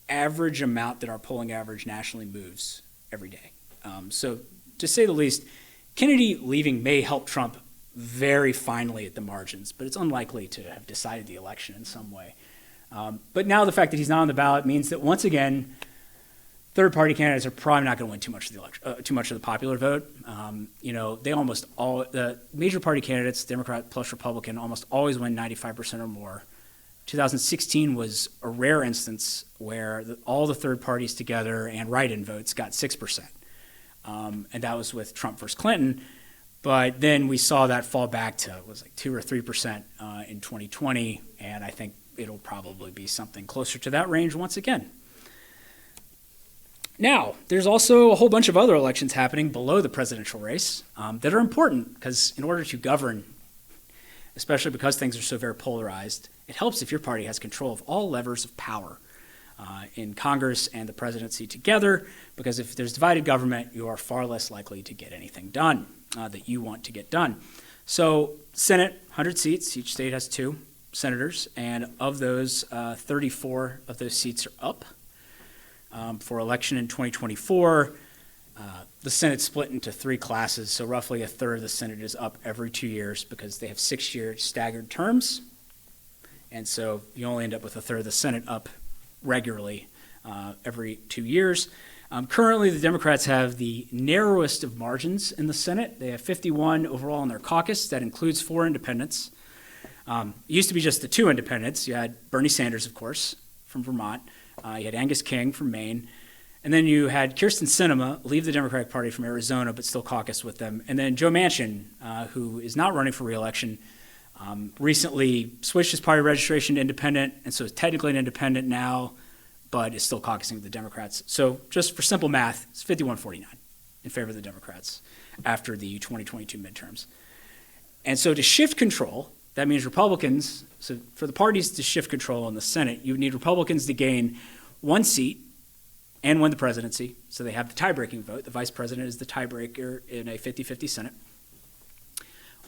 average amount that our polling average nationally moves every day. So to say the least, Kennedy leaving may help Trump very finely at the margins, but it's unlikely to have decided the election in some way. But now the fact that he's not on the ballot means that once again, third-party candidates are probably not going to win too much of the election, too much of the popular vote. They almost all the major party candidates, Democrat plus Republican, almost always win 95% or more. 2016 was a rare instance where all the third parties together and write-in votes got 6%, and that was with Trump versus Clinton. But then we saw that fall back to 2 or 3% in 2020, and I think it'll probably be something closer to that range once again. Now, there's also a whole bunch of other elections happening below the presidential race that are important because in order to govern, especially because things are so very polarized, it helps if your party has control of all levers of power in Congress and the presidency together, because if there's divided government, you are far less likely to get anything done that you want to get done. So Senate, 100 seats, each state has 2 senators, and of those, 34 of those seats are up. For election in 2024, the Senate split into 3 classes, so roughly a third of the Senate is up every 2 years because they have 6-year staggered terms, and so you only end up with a third of the Senate up regularly every 2 years. Currently, the Democrats have the narrowest of margins in the Senate. They have 51 overall in their caucus. That includes 4 independents. It used to be just the 2 independents. You had Bernie Sanders, of course, from Vermont. You had Angus King from Maine. And then you had Kyrsten Sinema leave the Democratic Party from Arizona, but still caucus with them. And then Joe Manchin, who is not running for re-election, recently switched his party registration to independent, and so is technically an independent now, but is still caucusing with the Democrats. So just for simple math, it's 51-49 in favor of the Democrats after the 2022 midterms. And so to shift control, that means Republicans, so for the parties to shift control in the Senate, you would need Republicans to gain 1 seat and win the presidency. So they have the tie-breaking vote. The vice president is the tiebreaker in a 50-50 Senate.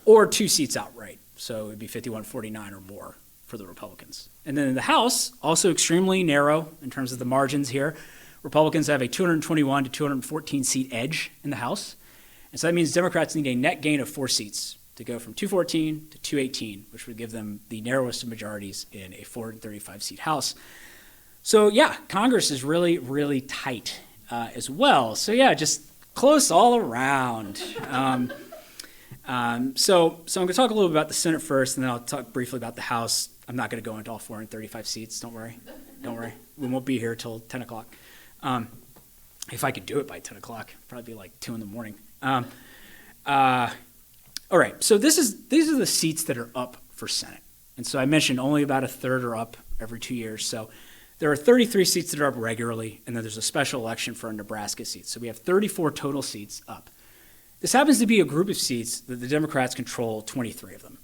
Or 2 seats outright. So it would be 51-49 or more for the Republicans. And then in the House, also extremely narrow in terms of the margins here. Republicans have a 221 to 214 seat edge in the House. And so that means Democrats need a net gain of 4 seats to go from 214 to 218, which would give them the narrowest of majorities in a 435 seat House. So yeah, Congress is really, really tight as well. So yeah, just close all around. So I'm going to talk a little bit about the Senate first, and then I'll talk briefly about the House. I'm not going to go into all 435 seats. Don't worry. We won't be here till 10 o'clock. If I could do it by 10 o'clock, it'd probably be like 2 in the morning. All right, so these are the seats that are up for Senate. And so I mentioned only about a third are up every 2 years. So there are 33 seats that are up regularly, and then there's a special election for a Nebraska seat. So we have 34 total seats up. This happens to be a group of seats that the Democrats control 23 of them.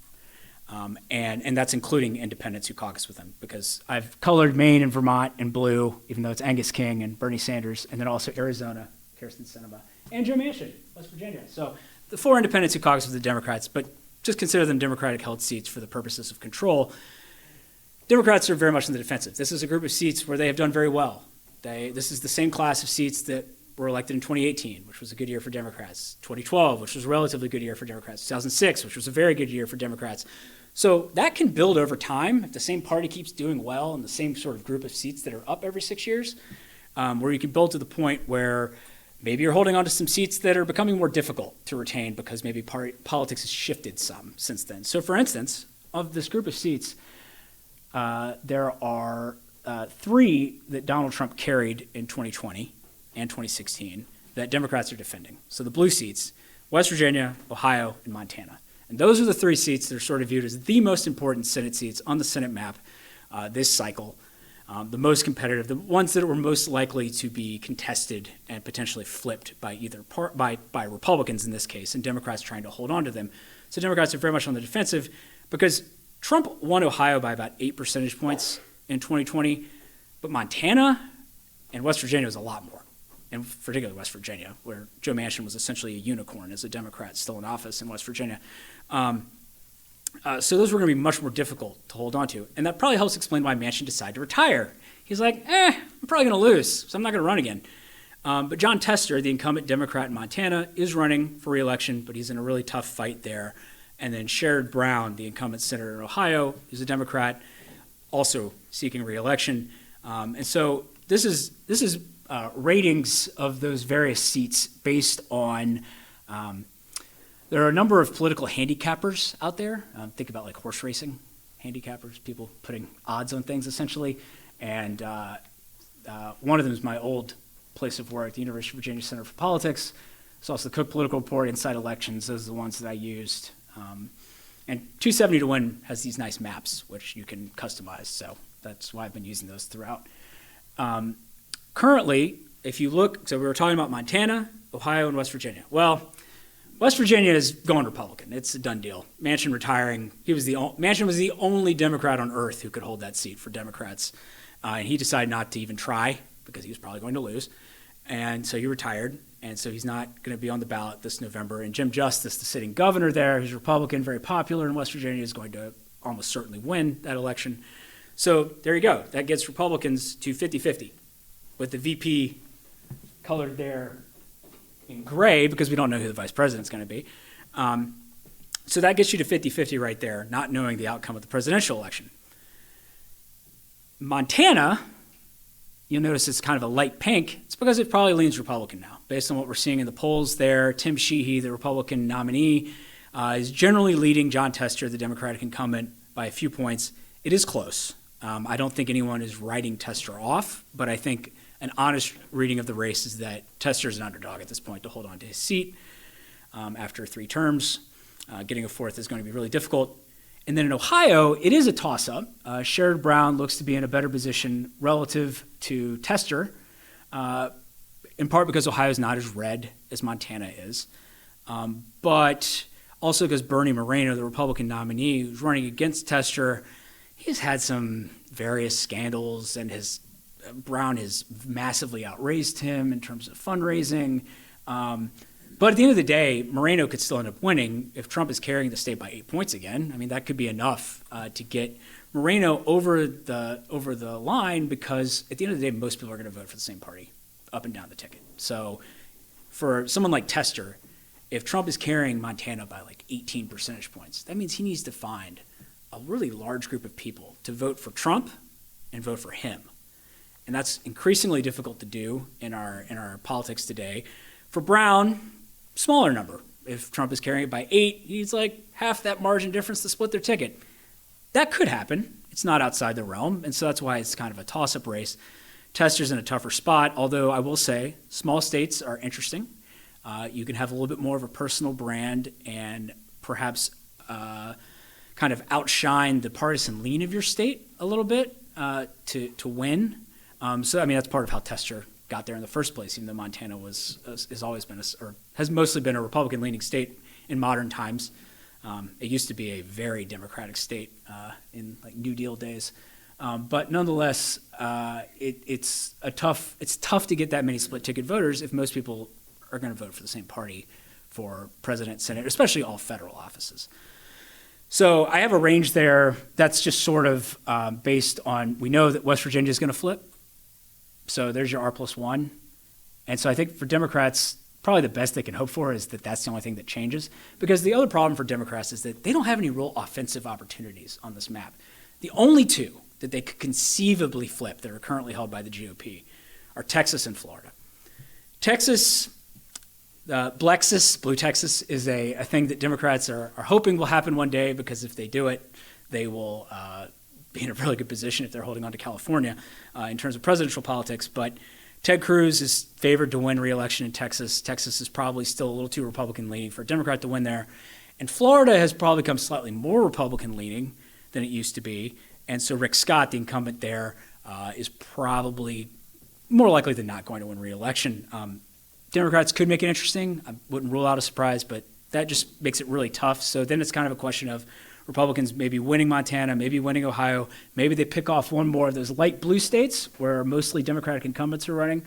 And that's including independents who caucus with them, because I've colored Maine and Vermont in blue, even though it's Angus King and Bernie Sanders, and then also Arizona, Kyrsten Sinema, and Joe Manchin, West Virginia. So the 4 independents who caucus with the Democrats, but just consider them Democratic-held seats for the purposes of control. Democrats are very much in the defensive. This is a group of seats where they have done very well. This is the same class of seats that were elected in 2018, which was a good year for Democrats, 2012, which was a relatively good year for Democrats, 2006, which was a very good year for Democrats. So that can build over time if the same party keeps doing well in the same sort of group of seats that are up every 6 years, where you can build to the point where maybe you're holding on to some seats that are becoming more difficult to retain because maybe politics has shifted some since then. So for instance, of this group of seats, there are 3 that Donald Trump carried in 2020 and 2016 that Democrats are defending. So the blue seats, West Virginia, Ohio, and Montana. And those are the 3 seats that are sort of viewed as the most important Senate seats on the Senate map this cycle. the most competitive, the ones that were most likely to be contested and potentially flipped by either by Republicans in this case, and Democrats trying to hold on to them. So Democrats are very much on the defensive because Trump won Ohio by about 8 percentage points in 2020, but Montana and West Virginia was a lot more, and particularly West Virginia, where Joe Manchin was essentially a unicorn as a Democrat still in office in West Virginia. So those were going to be much more difficult to hold on to. And that probably helps explain why Manchin decided to retire. He's like, I'm probably going to lose, so I'm not going to run again. But Jon Tester, the incumbent Democrat in Montana, is running for re-election, but he's in a really tough fight there. And then Sherrod Brown, the incumbent senator in Ohio, is a Democrat, also seeking re-election. And so this is ratings of those various seats based on there are a number of political handicappers out there. Think about like horse racing handicappers, people putting odds on things essentially. And one of them is my old place of work, the University of Virginia Center for Politics. It's also the Cook Political Report, Inside Elections. Those are the ones that I used. And 270 to Win has these nice maps, which you can customize. So that's why I've been using those throughout. Currently, if you look, so we were talking about Montana, Ohio, and West Virginia. Well, West Virginia is going Republican. It's a done deal. Manchin retiring. Manchin was the only Democrat on earth who could hold that seat for Democrats. And he decided not to even try because he was probably going to lose. And so he retired. And so he's not going to be on the ballot this November. And Jim Justice, the sitting governor there, who's Republican, very popular in West Virginia, is going to almost certainly win that election. So there you go. That gets Republicans to 50-50 with the VP colored there in gray because we don't know who the vice president's going to be. So that gets you to 50-50 right there, not knowing the outcome of the presidential election. Montana, you'll notice it's kind of a light pink. It's because it probably leans Republican now. Based on what we're seeing in the polls there, Tim Sheehy, the Republican nominee, is generally leading Jon Tester, the Democratic incumbent, by a few points. It is close. I don't think anyone is writing Tester off, but I think an honest reading of the race is that Tester is an underdog at this point to hold on to his seat after 3 terms. Getting a fourth is going to be really difficult. And then in Ohio, it is a toss-up. Sherrod Brown looks to be in a better position relative to Tester, in part because Ohio is not as red as Montana is, but also because Bernie Moreno, the Republican nominee who's running against Tester, he's had some various scandals, and Brown has massively outraised him in terms of fundraising. But at the end of the day, Moreno could still end up winning if Trump is carrying the state by 8 points again. I mean, that could be enough to get Moreno over the line, because at the end of the day, most people are going to vote for the same party up and down the ticket. So for someone like Tester, if Trump is carrying Montana by like 18 percentage points, that means he needs to find a really large group of people to vote for Trump and vote for him. And that's increasingly difficult to do in our politics today. For Brown, smaller number. If Trump is carrying it by 8, he's like half that margin difference to split their ticket. That could happen. It's not outside the realm, and so that's why it's kind of a toss-up race. Tester's in a tougher spot, although I will say small states are interesting. You can have a little bit more of a personal brand and perhaps kind of outshine the partisan lean of your state a little bit to win. So, I mean, that's part of how Tester got there in the first place, even though Montana has always been has mostly been a Republican-leaning state in modern times. It used to be a very Democratic state in like New Deal days, but nonetheless, it's tough to get that many split-ticket voters if most people are going to vote for the same party for president, senate, especially all federal offices. So I have a range there that's just sort of based on, we know that West Virginia is going to flip. So there's your R+1. And so I think for Democrats, probably the best they can hope for is that that's the only thing that changes. Because the other problem for Democrats is that they don't have any real offensive opportunities on this map. The only 2 that they could conceivably flip that are currently held by the GOP are Texas and Florida. Texas, Blexus, Blue Texas, is a thing that Democrats are hoping will happen one day, because if they do it, they will be in a really good position if they're holding on to California in terms of presidential politics. But Ted Cruz is favored to win re-election in Texas. Texas is probably still a little too Republican-leaning for a Democrat to win there. And Florida has probably become slightly more Republican-leaning than it used to be. And so Rick Scott, the incumbent there, is probably more likely than not going to win re-election. Democrats could make it interesting. I wouldn't rule out a surprise, but that just makes it really tough. So then it's kind of a question of Republicans maybe winning Montana, maybe winning Ohio. Maybe they pick off one more of those light blue states where mostly Democratic incumbents are running,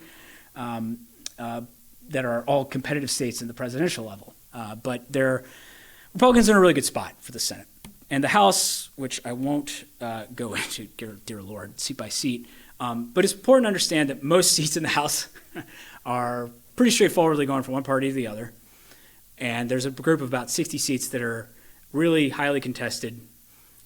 that are all competitive states in the presidential level. But Republicans are in a really good spot for the Senate. And the House, which I won't go into, dear Lord, seat by seat, but it's important to understand that most seats in the House are pretty straightforwardly going from one party to the other. And there's a group of about 60 seats that are really highly contested.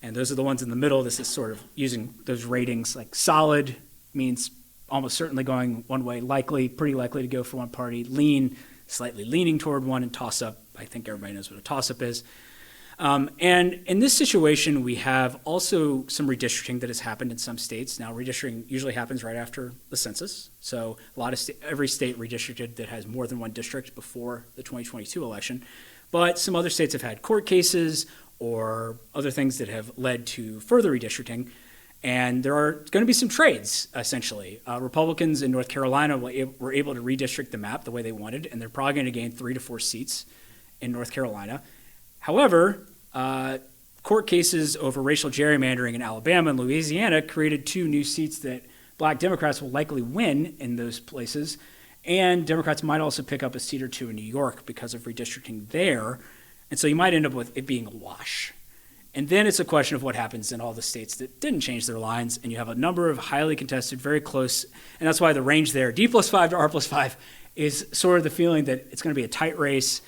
And those are the ones in the middle. This is sort of using those ratings, like solid means almost certainly going one way, pretty likely to go for one party, lean, slightly leaning toward one, and toss-up. I think everybody knows what a toss-up is. And in this situation, we have also some redistricting that has happened in some states. Now, redistricting usually happens right after the census. So every state redistricted that has more than one district before the 2022 election. But some other states have had court cases or other things that have led to further redistricting. And there are going to be some trades, essentially. Republicans in North Carolina were able to redistrict the map the way they wanted, and they're probably going to gain 3 to 4 seats in North Carolina. However, court cases over racial gerrymandering in Alabama and Louisiana created 2 new seats that black Democrats will likely win in those places. And Democrats might also pick up a seat or 2 in New York because of redistricting there. And so you might end up with it being a wash. And then it's a question of what happens in all the states that didn't change their lines. And you have a number of highly contested, very close. And that's why the range there, D+5 to R+5, is sort of the feeling that it's going to be a tight race.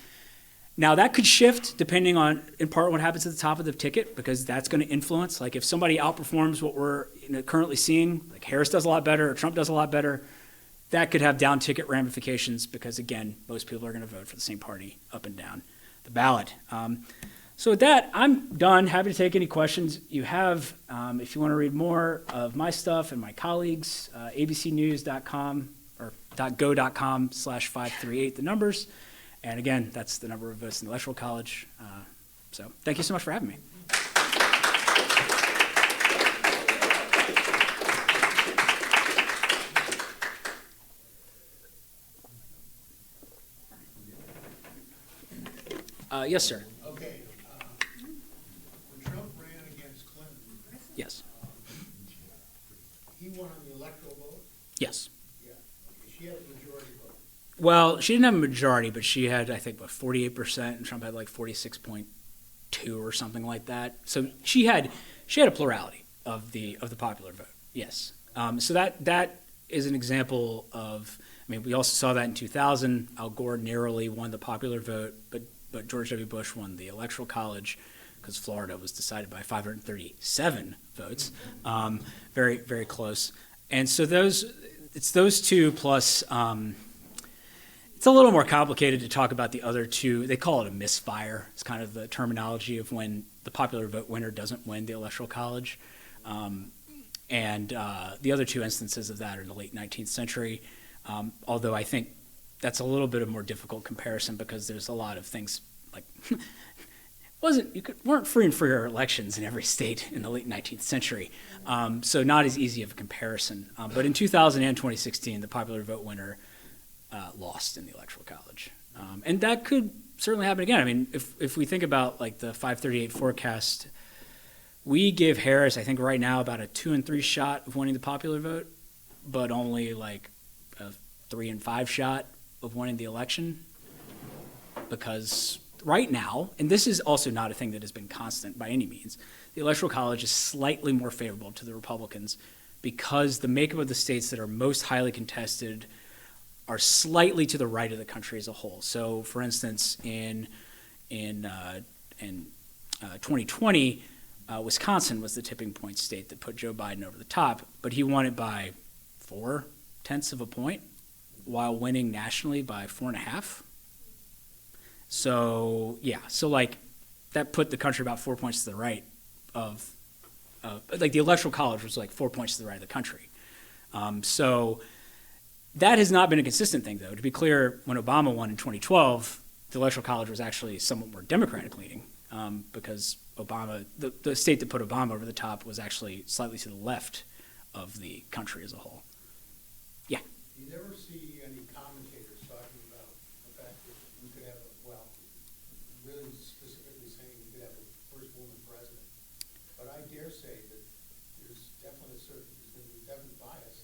Now, that could shift depending on, in part, what happens at the top of the ticket, because that's going to influence. Like if somebody outperforms what we're currently seeing, like Harris does a lot better or Trump does a lot better, that could have down ticket ramifications because, again, most people are going to vote for the same party up and down the ballot. So with that, I'm done. Happy to take any questions you have. If you want to read more of my stuff and my colleagues, abcnews.com or .go.com/538, the numbers. And again, that's the number of us in the Electoral College. So thank you so much for having me. Yes, sir. Okay. When Trump ran against Clinton, Yes. he won on the electoral vote? Yes. Yeah. She had a majority vote. Well, she didn't have a majority, but she had, I think, 48%, and Trump had like 46.2 or something like that. So she had a plurality of the popular vote. Yes. So that is an example of. I mean, we also saw that in 2000. Al Gore narrowly won the popular vote, but George W. Bush won the Electoral College because Florida was decided by 537 votes. Very, very close. And so it's those two plus. It's a little more complicated to talk about the other two. They call it a misfire. It's kind of the terminology of when the popular vote winner doesn't win the Electoral College. And the other 2 instances of that are in the late 19th century. Although I think that's a little bit of a more difficult comparison because there's a lot of things like weren't free and fair elections in every state in the late 19th century. So not as easy of a comparison. But in 2000 and 2016, the popular vote winner lost in the Electoral College. And that could certainly happen again. I mean, if we think about like the 538 forecast, we give Harris, I think right now, about a 2 and 3 shot of winning the popular vote, but only like a 3 and 5 shot of winning the election. Because right now, and this is also not a thing that has been constant by any means, the Electoral College is slightly more favorable to the Republicans because the makeup of the states that are most highly contested are slightly to the right of the country as a whole. So, for instance, in 2020, Wisconsin was the tipping point state that put Joe Biden over the top, but he won it by 0.4 of a point, while winning nationally by 4.5. So like that put the country about 4 points to the right of like the Electoral College was like 4 points to the right of the country. So that has not been a consistent thing, though. To be clear, when Obama won in 2012, the Electoral College was actually somewhat more Democratic leaning because Obama, the state that put Obama over the top was actually slightly to the left of the country as a whole. Yeah. You never see any commentators talking about the fact that you could have, really specifically saying you could have a first woman president. But I dare say that there's going to be definite bias.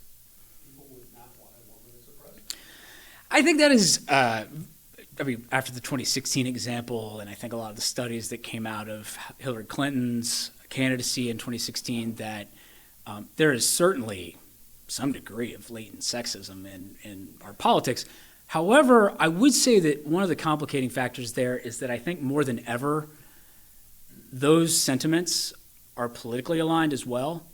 People would not want a woman as a president. I think that is, after the 2016 example, and I think a lot of the studies that came out of Hillary Clinton's candidacy in 2016, that there is certainly some degree of latent sexism in our politics. However, I would say that one of the complicating factors there is that I think more than ever, those sentiments are politically aligned as well,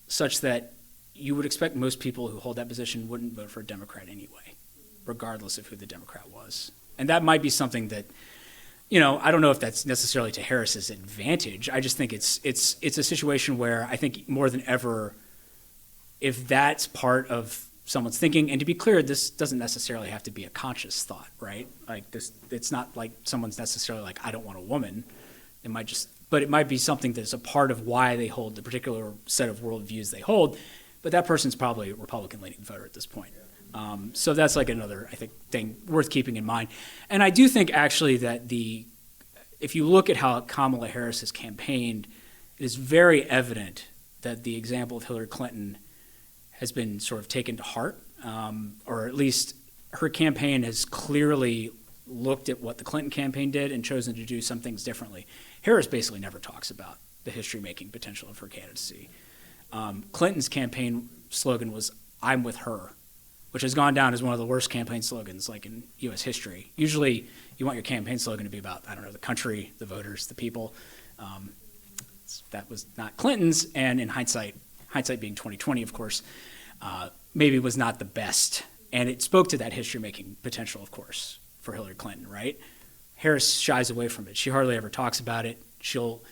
such that you would expect most people who hold that position wouldn't vote for a Democrat anyway, regardless of who the Democrat was. And that might be something that, I don't know if that's necessarily to Harris's advantage. I just think it's a situation where I think more than ever, if that's part of someone's thinking, and to be clear, this doesn't necessarily have to be a conscious thought, right? Like this, it's not like someone's necessarily like, I don't want a woman. But it might be something that's a part of why they hold the particular set of worldviews they hold. But that person's probably a Republican-leaning voter at this point. So that's like another, I think, thing worth keeping in mind. And I do think actually that if you look at how Kamala Harris has campaigned, it is very evident that the example of Hillary Clinton has been sort of taken to heart, or at least her campaign has clearly looked at what the Clinton campaign did and chosen to do some things differently. Harris basically never talks about the history-making potential of her candidacy. Clinton's campaign slogan was, "I'm with her," which has gone down as one of the worst campaign slogans like in U.S. history. Usually you want your campaign slogan to be about, the country, the voters, the people. That was not Clinton's, and in hindsight being 2020, of course, maybe was not the best. And it spoke to that history-making potential, of course, for Hillary Clinton, right? Harris shies away from it. She hardly ever talks about it. She'll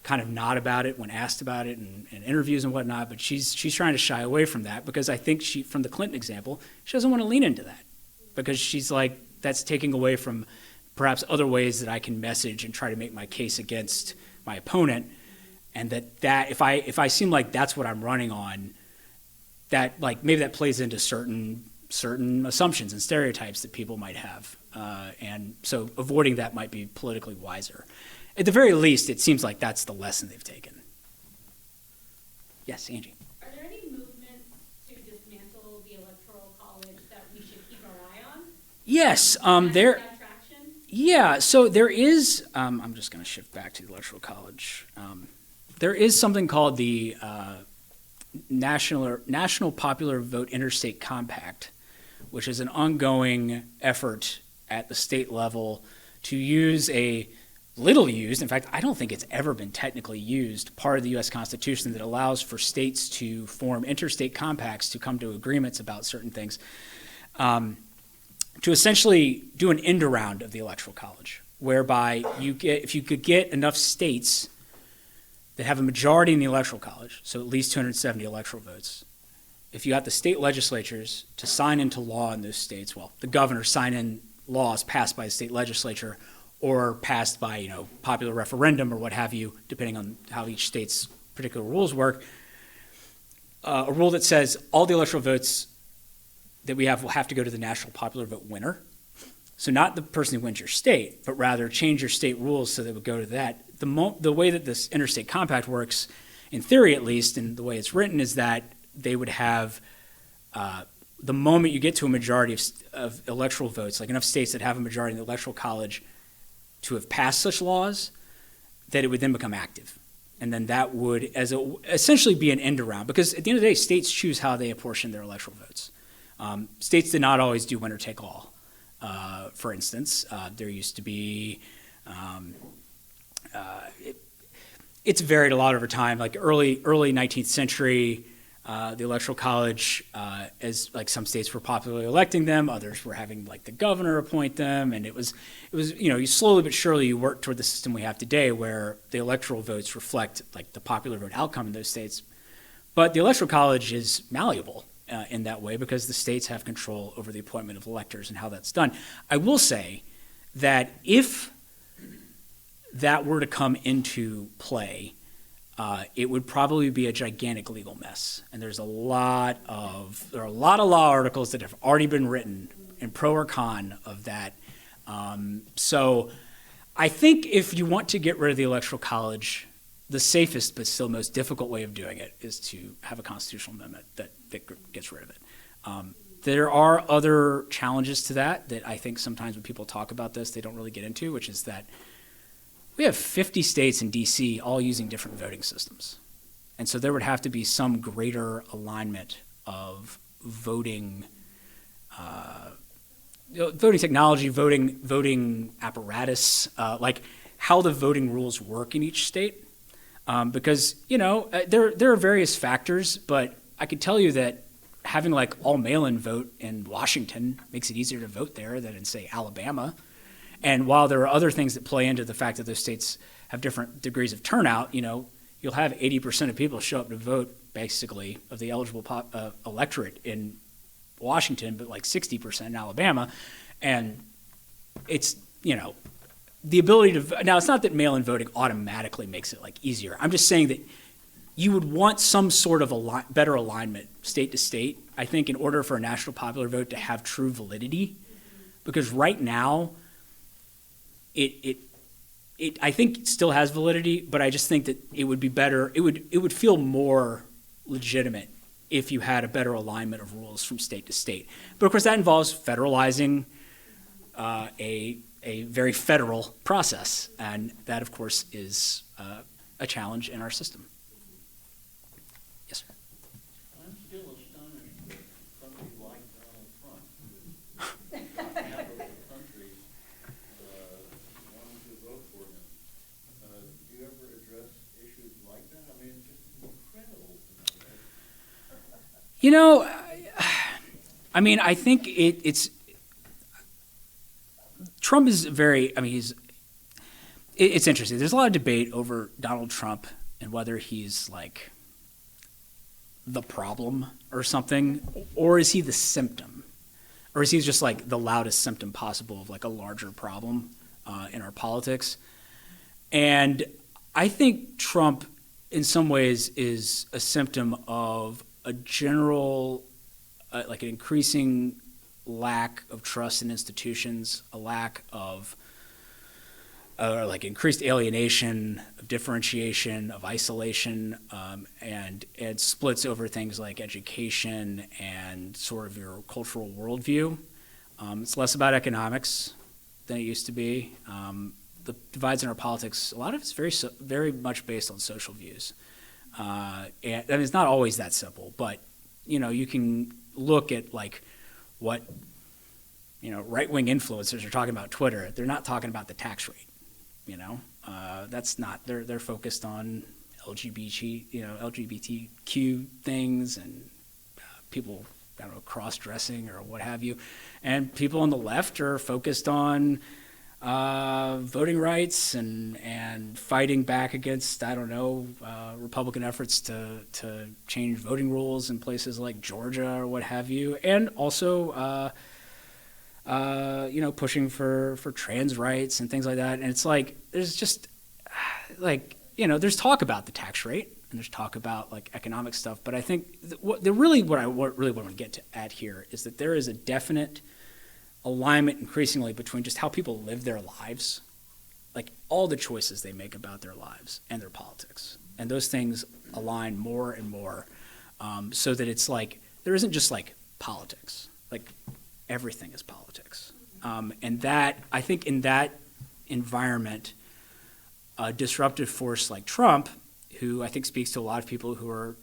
kind of nod about it when asked about it in interviews and whatnot, but she's trying to shy away from that because I think from the Clinton example, she doesn't want to lean into that because she's like, that's taking away from perhaps other ways that I can message and try to make my case against my opponent, and that if I seem like that's what I'm running on, that like maybe that plays into certain assumptions and stereotypes that people might have, and so avoiding that might be politically wiser. At the very least, it seems like that's the lesson they've taken. Yes, Angie. Are there any movements to dismantle the Electoral College that we should keep our eye on? Yes, there. Yeah, so there is. I'm just going to shift back to the Electoral College. There is something called the National Popular Vote Interstate Compact, which is an ongoing effort at the state level to use a little used, in fact, I don't think it's ever been technically used, part of the U.S. Constitution that allows for states to form interstate compacts to come to agreements about certain things, to essentially do an end around of the Electoral College, whereby if you could get enough states that have a majority in the Electoral College, so at least 270 electoral votes, if you got the state legislatures to sign into law in those states, the governors sign in laws passed by the state legislature or passed by, popular referendum or what have you, depending on how each state's particular rules work, a rule that says all the electoral votes that we have will have to go to the national popular vote winner. So not the person who wins your state, but rather change your state rules so that it would go to that. The way that this interstate compact works, in theory at least, and the way it's written, is that they would have the moment you get to a majority of electoral votes, like enough states that have a majority in the Electoral College to have passed such laws, that it would then become active. And then that would essentially be an end around, because at the end of the day, states choose how they apportion their electoral votes. States did not always do winner take all. For instance, there used to be, it's varied a lot over time, like early 19th century, the Electoral College, as like some states were popularly electing them, others were having like the governor appoint them, and it was you slowly but surely you work toward the system we have today, where the electoral votes reflect like the popular vote outcome in those states. But the Electoral College is malleable in that way because the states have control over the appointment of electors and how that's done. I will say that if that were to come into play, it would probably be a gigantic legal mess. And there are a lot of law articles that have already been written in pro or con of that. So I think if you want to get rid of the Electoral College, the safest but still most difficult way of doing it is to have a constitutional amendment that gets rid of it. There are other challenges to that I think sometimes when people talk about this, they don't really get into, which is that we have 50 states in D.C. all using different voting systems. And so there would have to be some greater alignment of voting voting technology, voting apparatus, like how the voting rules work in each state. Because, there are various factors, but I could tell you that having like all mail-in vote in Washington makes it easier to vote there than in, say, Alabama. And while there are other things that play into the fact that those states have different degrees of turnout, you'll have 80% of people show up to vote, basically, of the eligible electorate in Washington, but like 60% in Alabama. And it's, the ability to, now it's not that mail-in voting automatically makes it like easier. I'm just saying that you would want some sort of better alignment state to state, I think, in order for a national popular vote to have true validity. Because right now, it I think it still has validity, but I just think that it would be better, it would feel more legitimate if you had a better alignment of rules from state to state. But of course that involves federalizing a very federal process, and that of course is a challenge in our system. Yes, sir. I'm still astonished that somebody like Donald Trump, who's half of the country wanting to vote for him. Do you ever address issues like that? I mean, it's just incredible to me. I think it's Trump is it's interesting. There's a lot of debate over Donald Trump and whether he's like the problem or something, or is he the symptom? Or is he just like the loudest symptom possible of like a larger problem in our politics? And I think Trump in some ways is a symptom of a general, like an increasing lack of trust in institutions, a lack of like increased alienation, of differentiation, of isolation, and splits over things like education and sort of your cultural worldview. It's less about economics than it used to be. The divides in our politics, a lot of it's very much based on social views. And it's not always that simple, but you can look at like what right-wing influencers are talking about Twitter. They're not talking about the tax rate. That's not. They're focused on LGBTQ things and people, cross-dressing or what have you, and people on the left are focused on voting rights and fighting back against Republican efforts to change voting rules in places like Georgia or what have you, and also pushing for trans rights and things like that. And it's like there's just there's talk about the tax rate and there's talk about like economic stuff, but I think what I really want to get at here is that there is a definite alignment increasingly between just how people live their lives, like all the choices they make about their lives and their politics. And those things align more and more, so that it's like, there isn't just like politics, like everything is politics. And that, I think in that environment, a disruptive force like Trump, who I think speaks to a lot of people who are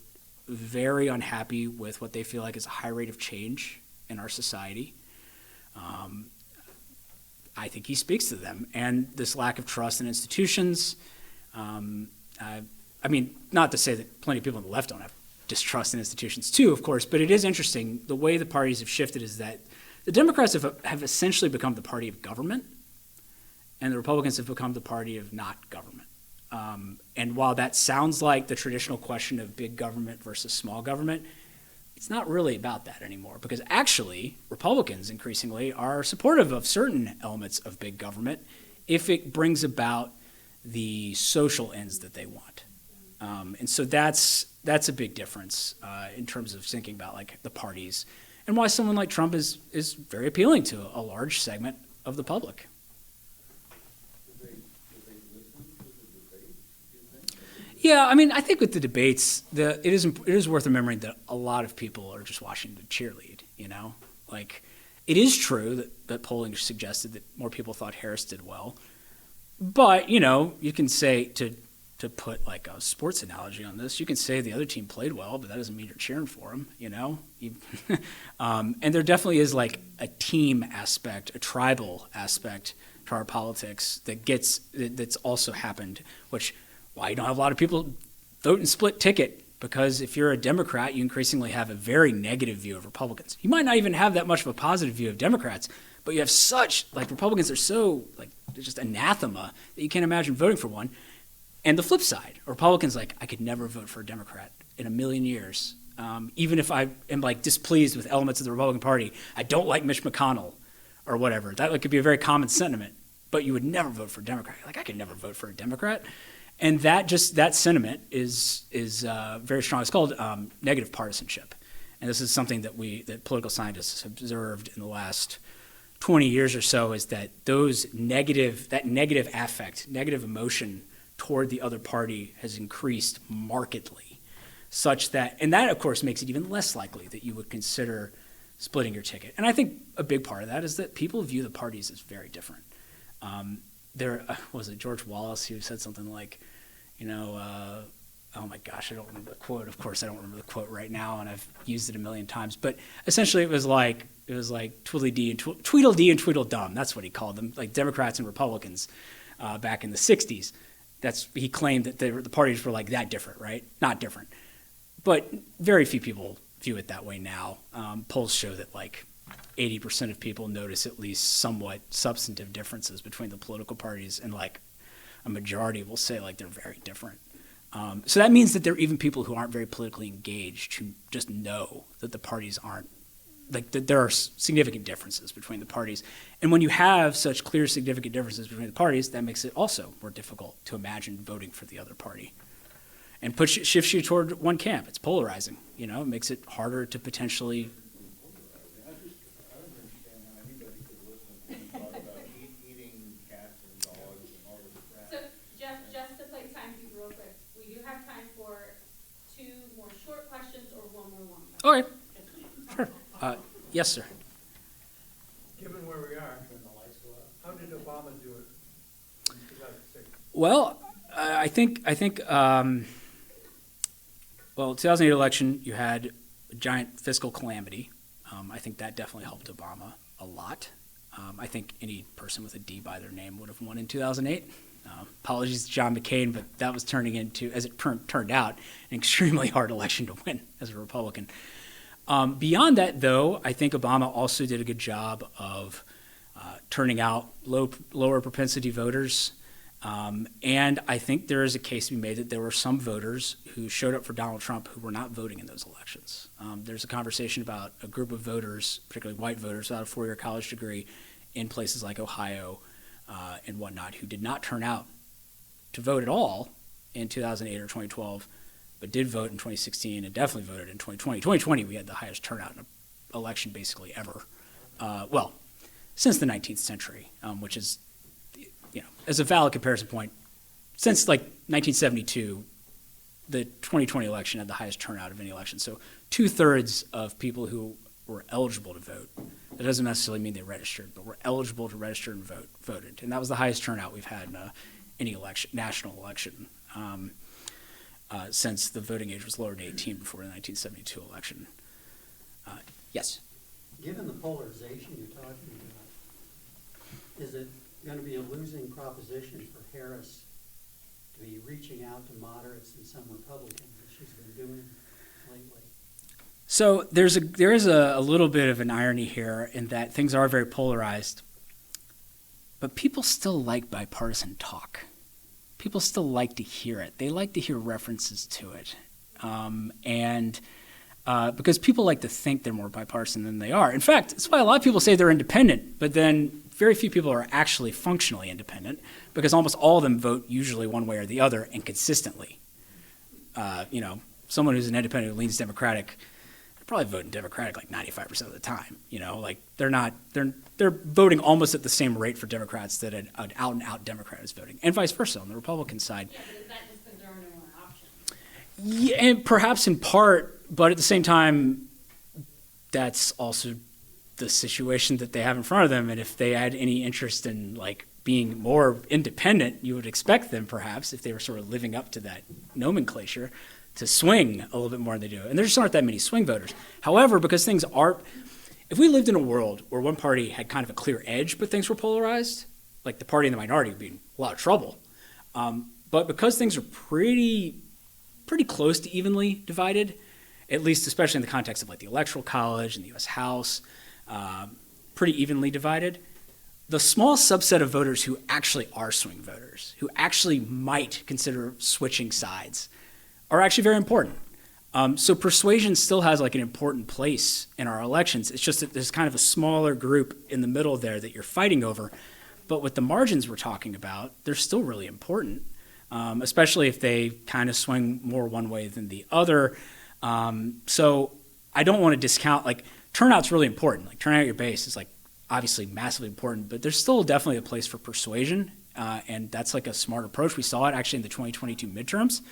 very unhappy with what they feel like is a high rate of change in our society, I think he speaks to them. And this lack of trust in institutions, not to say that plenty of people on the left don't have distrust in institutions too, of course, but it is interesting. The way the parties have shifted is that the Democrats have essentially become the party of government, and the Republicans have become the party of not government. And while that sounds like the traditional question of big government versus small government, it's not really about that anymore, because actually Republicans increasingly are supportive of certain elements of big government if it brings about the social ends that they want. And so that's a big difference in terms of thinking about like the parties and why someone like Trump is very appealing to a large segment of the public. Did they listen to the debate, do you think? Yeah, I mean, I think with the debates, it is worth remembering that a lot of people are just watching to cheerlead, you know? Like, it is true that polling suggested that more people thought Harris did well. But, you know, you can say, to put like a sports analogy on this, you can say the other team played well, but that doesn't mean you're cheering for them, you know? And there definitely is like a team aspect, a tribal aspect to our politics that's also happened, which why you don't have a lot of people vote and split ticket, because if you're a Democrat, you increasingly have a very negative view of Republicans. You might not even have that much of a positive view of Democrats, but you have such, like, Republicans are so, like, they're just anathema that you can't imagine voting for one. And the flip side, Republicans, like, I could never vote for a Democrat in a million years. Even if I am, like, displeased with elements of the Republican Party, I don't like Mitch McConnell or whatever. That like, could be a very common sentiment, but you would never vote for a Democrat. Like, I could never vote for a Democrat. And that sentiment is very strong. It's called negative partisanship. And this is something that political scientists have observed in the last 20 years or so, is that that negative affect, negative emotion toward the other party has increased markedly, such that, and that of course makes it even less likely that you would consider splitting your ticket. And I think a big part of that is that people view the parties as very different. Was it George Wallace who said something like, oh my gosh, I don't remember the quote. Of course, I don't remember the quote right now, and I've used it a million times. But essentially, it was like Tweedledee and Tweedledum. That's what he called them, like Democrats and Republicans back in the '60s. He claimed that the parties were like that different, right? Not different, but very few people view it that way now. Polls show that like 80% of people notice at least somewhat substantive differences between the political parties, and like a majority will say like they're very different. So that means that there are even people who aren't very politically engaged who just know that the parties aren't, like that there are significant differences between the parties. And when you have such clear significant differences between the parties, that makes it also more difficult to imagine voting for the other party. And shifts you toward one camp. It's polarizing, it makes it harder to potentially. I don't understand how anybody could listen and talk about eating cats and dogs and all this crap. So, Jeff, just to play timekeeper real quick, we do have time for 2 more short questions or 1 more long question. Okay. Sure. Yes, sir. Given where we are, when the lights go out, how did Obama do it in 2006? Well, I think 2008 election, you had a giant fiscal calamity. I think that definitely helped Obama a lot. I think any person with a D by their name would have won in 2008. Apologies to John McCain, but that was turning into, as it turned out, an extremely hard election to win as a Republican. Beyond that, though, I think Obama also did a good job of turning out lower propensity voters. And I think there is a case to be made that there were some voters who showed up for Donald Trump who were not voting in those elections. There's a conversation about a group of voters, particularly white voters without a 4-year college degree in places like Ohio and whatnot, who did not turn out to vote at all in 2008 or 2012, but did vote in 2016 and definitely voted in 2020. 2020, we had the highest turnout in an election basically ever. Since the 19th century, which is, as a valid comparison point, since like 1972, the 2020 election had the highest turnout of any election. So 2/3 of people who were eligible to vote, that doesn't necessarily mean they registered, but were eligible to register and voted. And that was the highest turnout we've had in any election, national election, since the voting age was lowered to 18 before the 1972 election. Yes? Given the polarization you're talking about, is it going to be a losing proposition for Harris to be reaching out to moderates and some Republicans that she's been doing lately? So there is a little bit of an irony here in that things are very polarized, but people still like bipartisan talk. People still like to hear it. They like to hear references to it. Because people like to think they're more bipartisan than they are. In fact, that's why a lot of people say they're independent, but then very few people are actually functionally independent, because almost all of them vote usually one way or the other and consistently. someone who's an independent who leans Democratic, they're probably voting Democratic like 95% of the time. Like they're voting almost at the same rate for Democrats that an out and out Democrat is voting, and vice versa on the Republican side. Yeah, but is that just because there are no more options? Yeah, and perhaps in part, but at the same time, that's also the situation that they have in front of them. And if they had any interest in like being more independent, you would expect them perhaps, if they were sort of living up to that nomenclature, to swing a little bit more than they do. And there just aren't that many swing voters. However, because things are, if we lived in a world where one party had kind of a clear edge, but things were polarized, like the party in the minority would be in a lot of trouble. But because things are pretty close to evenly divided, at least especially in the context of like the Electoral College and the U.S. House, pretty evenly divided, the small subset of voters who actually are swing voters, who actually might consider switching sides, are actually very important. So persuasion still has like an important place in our elections. It's just that there's kind of a smaller group in the middle there that you're fighting over. But with the margins we're talking about, they're still really important, especially if they kind of swing more one way than the other. So I don't want to discount, like, turnout's really important. Like, turning out your base is like obviously massively important, but there's still definitely a place for persuasion, and that's like a smart approach. We saw it actually in the 2022 midterms.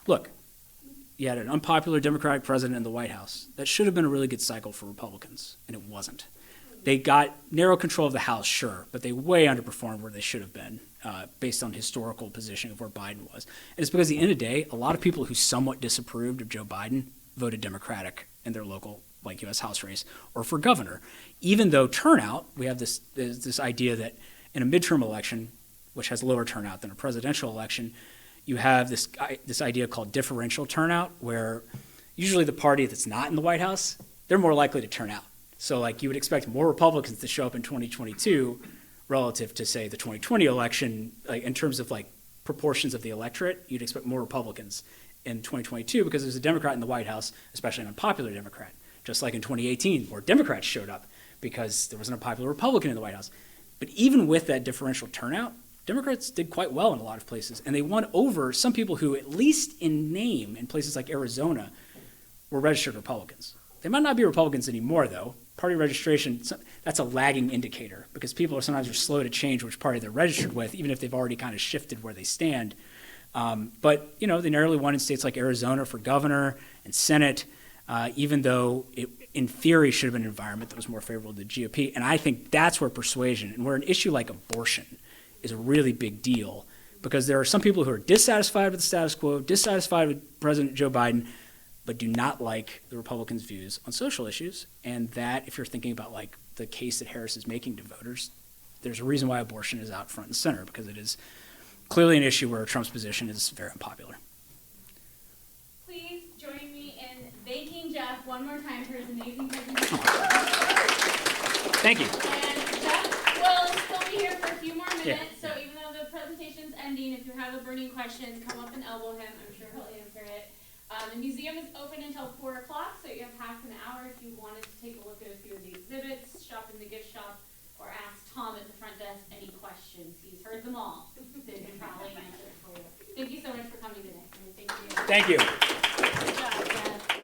Look, you had an unpopular Democratic president in the White House. That should have been a really good cycle for Republicans, and it wasn't. They got narrow control of the House, sure, but they way underperformed where they should have been based on historical positioning of where Biden was. And it's because at the end of the day, a lot of people who somewhat disapproved of Joe Biden voted Democratic in their local like U.S. House race or for governor. Even though turnout, we have this idea that in a midterm election, which has lower turnout than a presidential election, you have this idea called differential turnout, where usually the party that's not in the White House, they're more likely to turn out. So like you would expect more Republicans to show up in 2022 relative to, say, the 2020 election, like in terms of like proportions of the electorate, you'd expect more Republicans in 2022 because there's a Democrat in the White House, especially an unpopular Democrat, just like in 2018 where Democrats showed up because there was an unpopular Republican in the White House. But even with that differential turnout, Democrats did quite well in a lot of places, and they won over some people who, at least in name, in places like Arizona, were registered Republicans. They might not be Republicans anymore, though. Party registration, that's a lagging indicator because people are sometimes slow to change which party they're registered with, even if they've already kind of shifted where they stand. But, you know, they narrowly won in states like Arizona for governor and Senate, even though it, in theory, should have been an environment that was more favorable to the GOP. And I think that's where persuasion, and where an issue like abortion is a really big deal, because there are some people who are dissatisfied with the status quo, dissatisfied with President Joe Biden, but do not like the Republicans' views on social issues. And that, if you're thinking about like the case that Harris is making to voters, there's a reason why abortion is out front and center, because it is clearly an issue where Trump's position is very unpopular. Please join me in thanking Jeff one more time for his amazing presentation. Thank you. And Jeff will still be here for a few more minutes, Yeah. so even though the presentation's ending, if you have a burning question, come up and elbow him. I'm sure he'll answer it. The museum is open until 4 o'clock, so you have half an hour if you wanted to take a look at a few of the exhibits, shop in the gift shop, or ask Tom at the front desk any questions. He's heard them all, so he can probably answer it for you. Thank you so much for coming today. Thank you.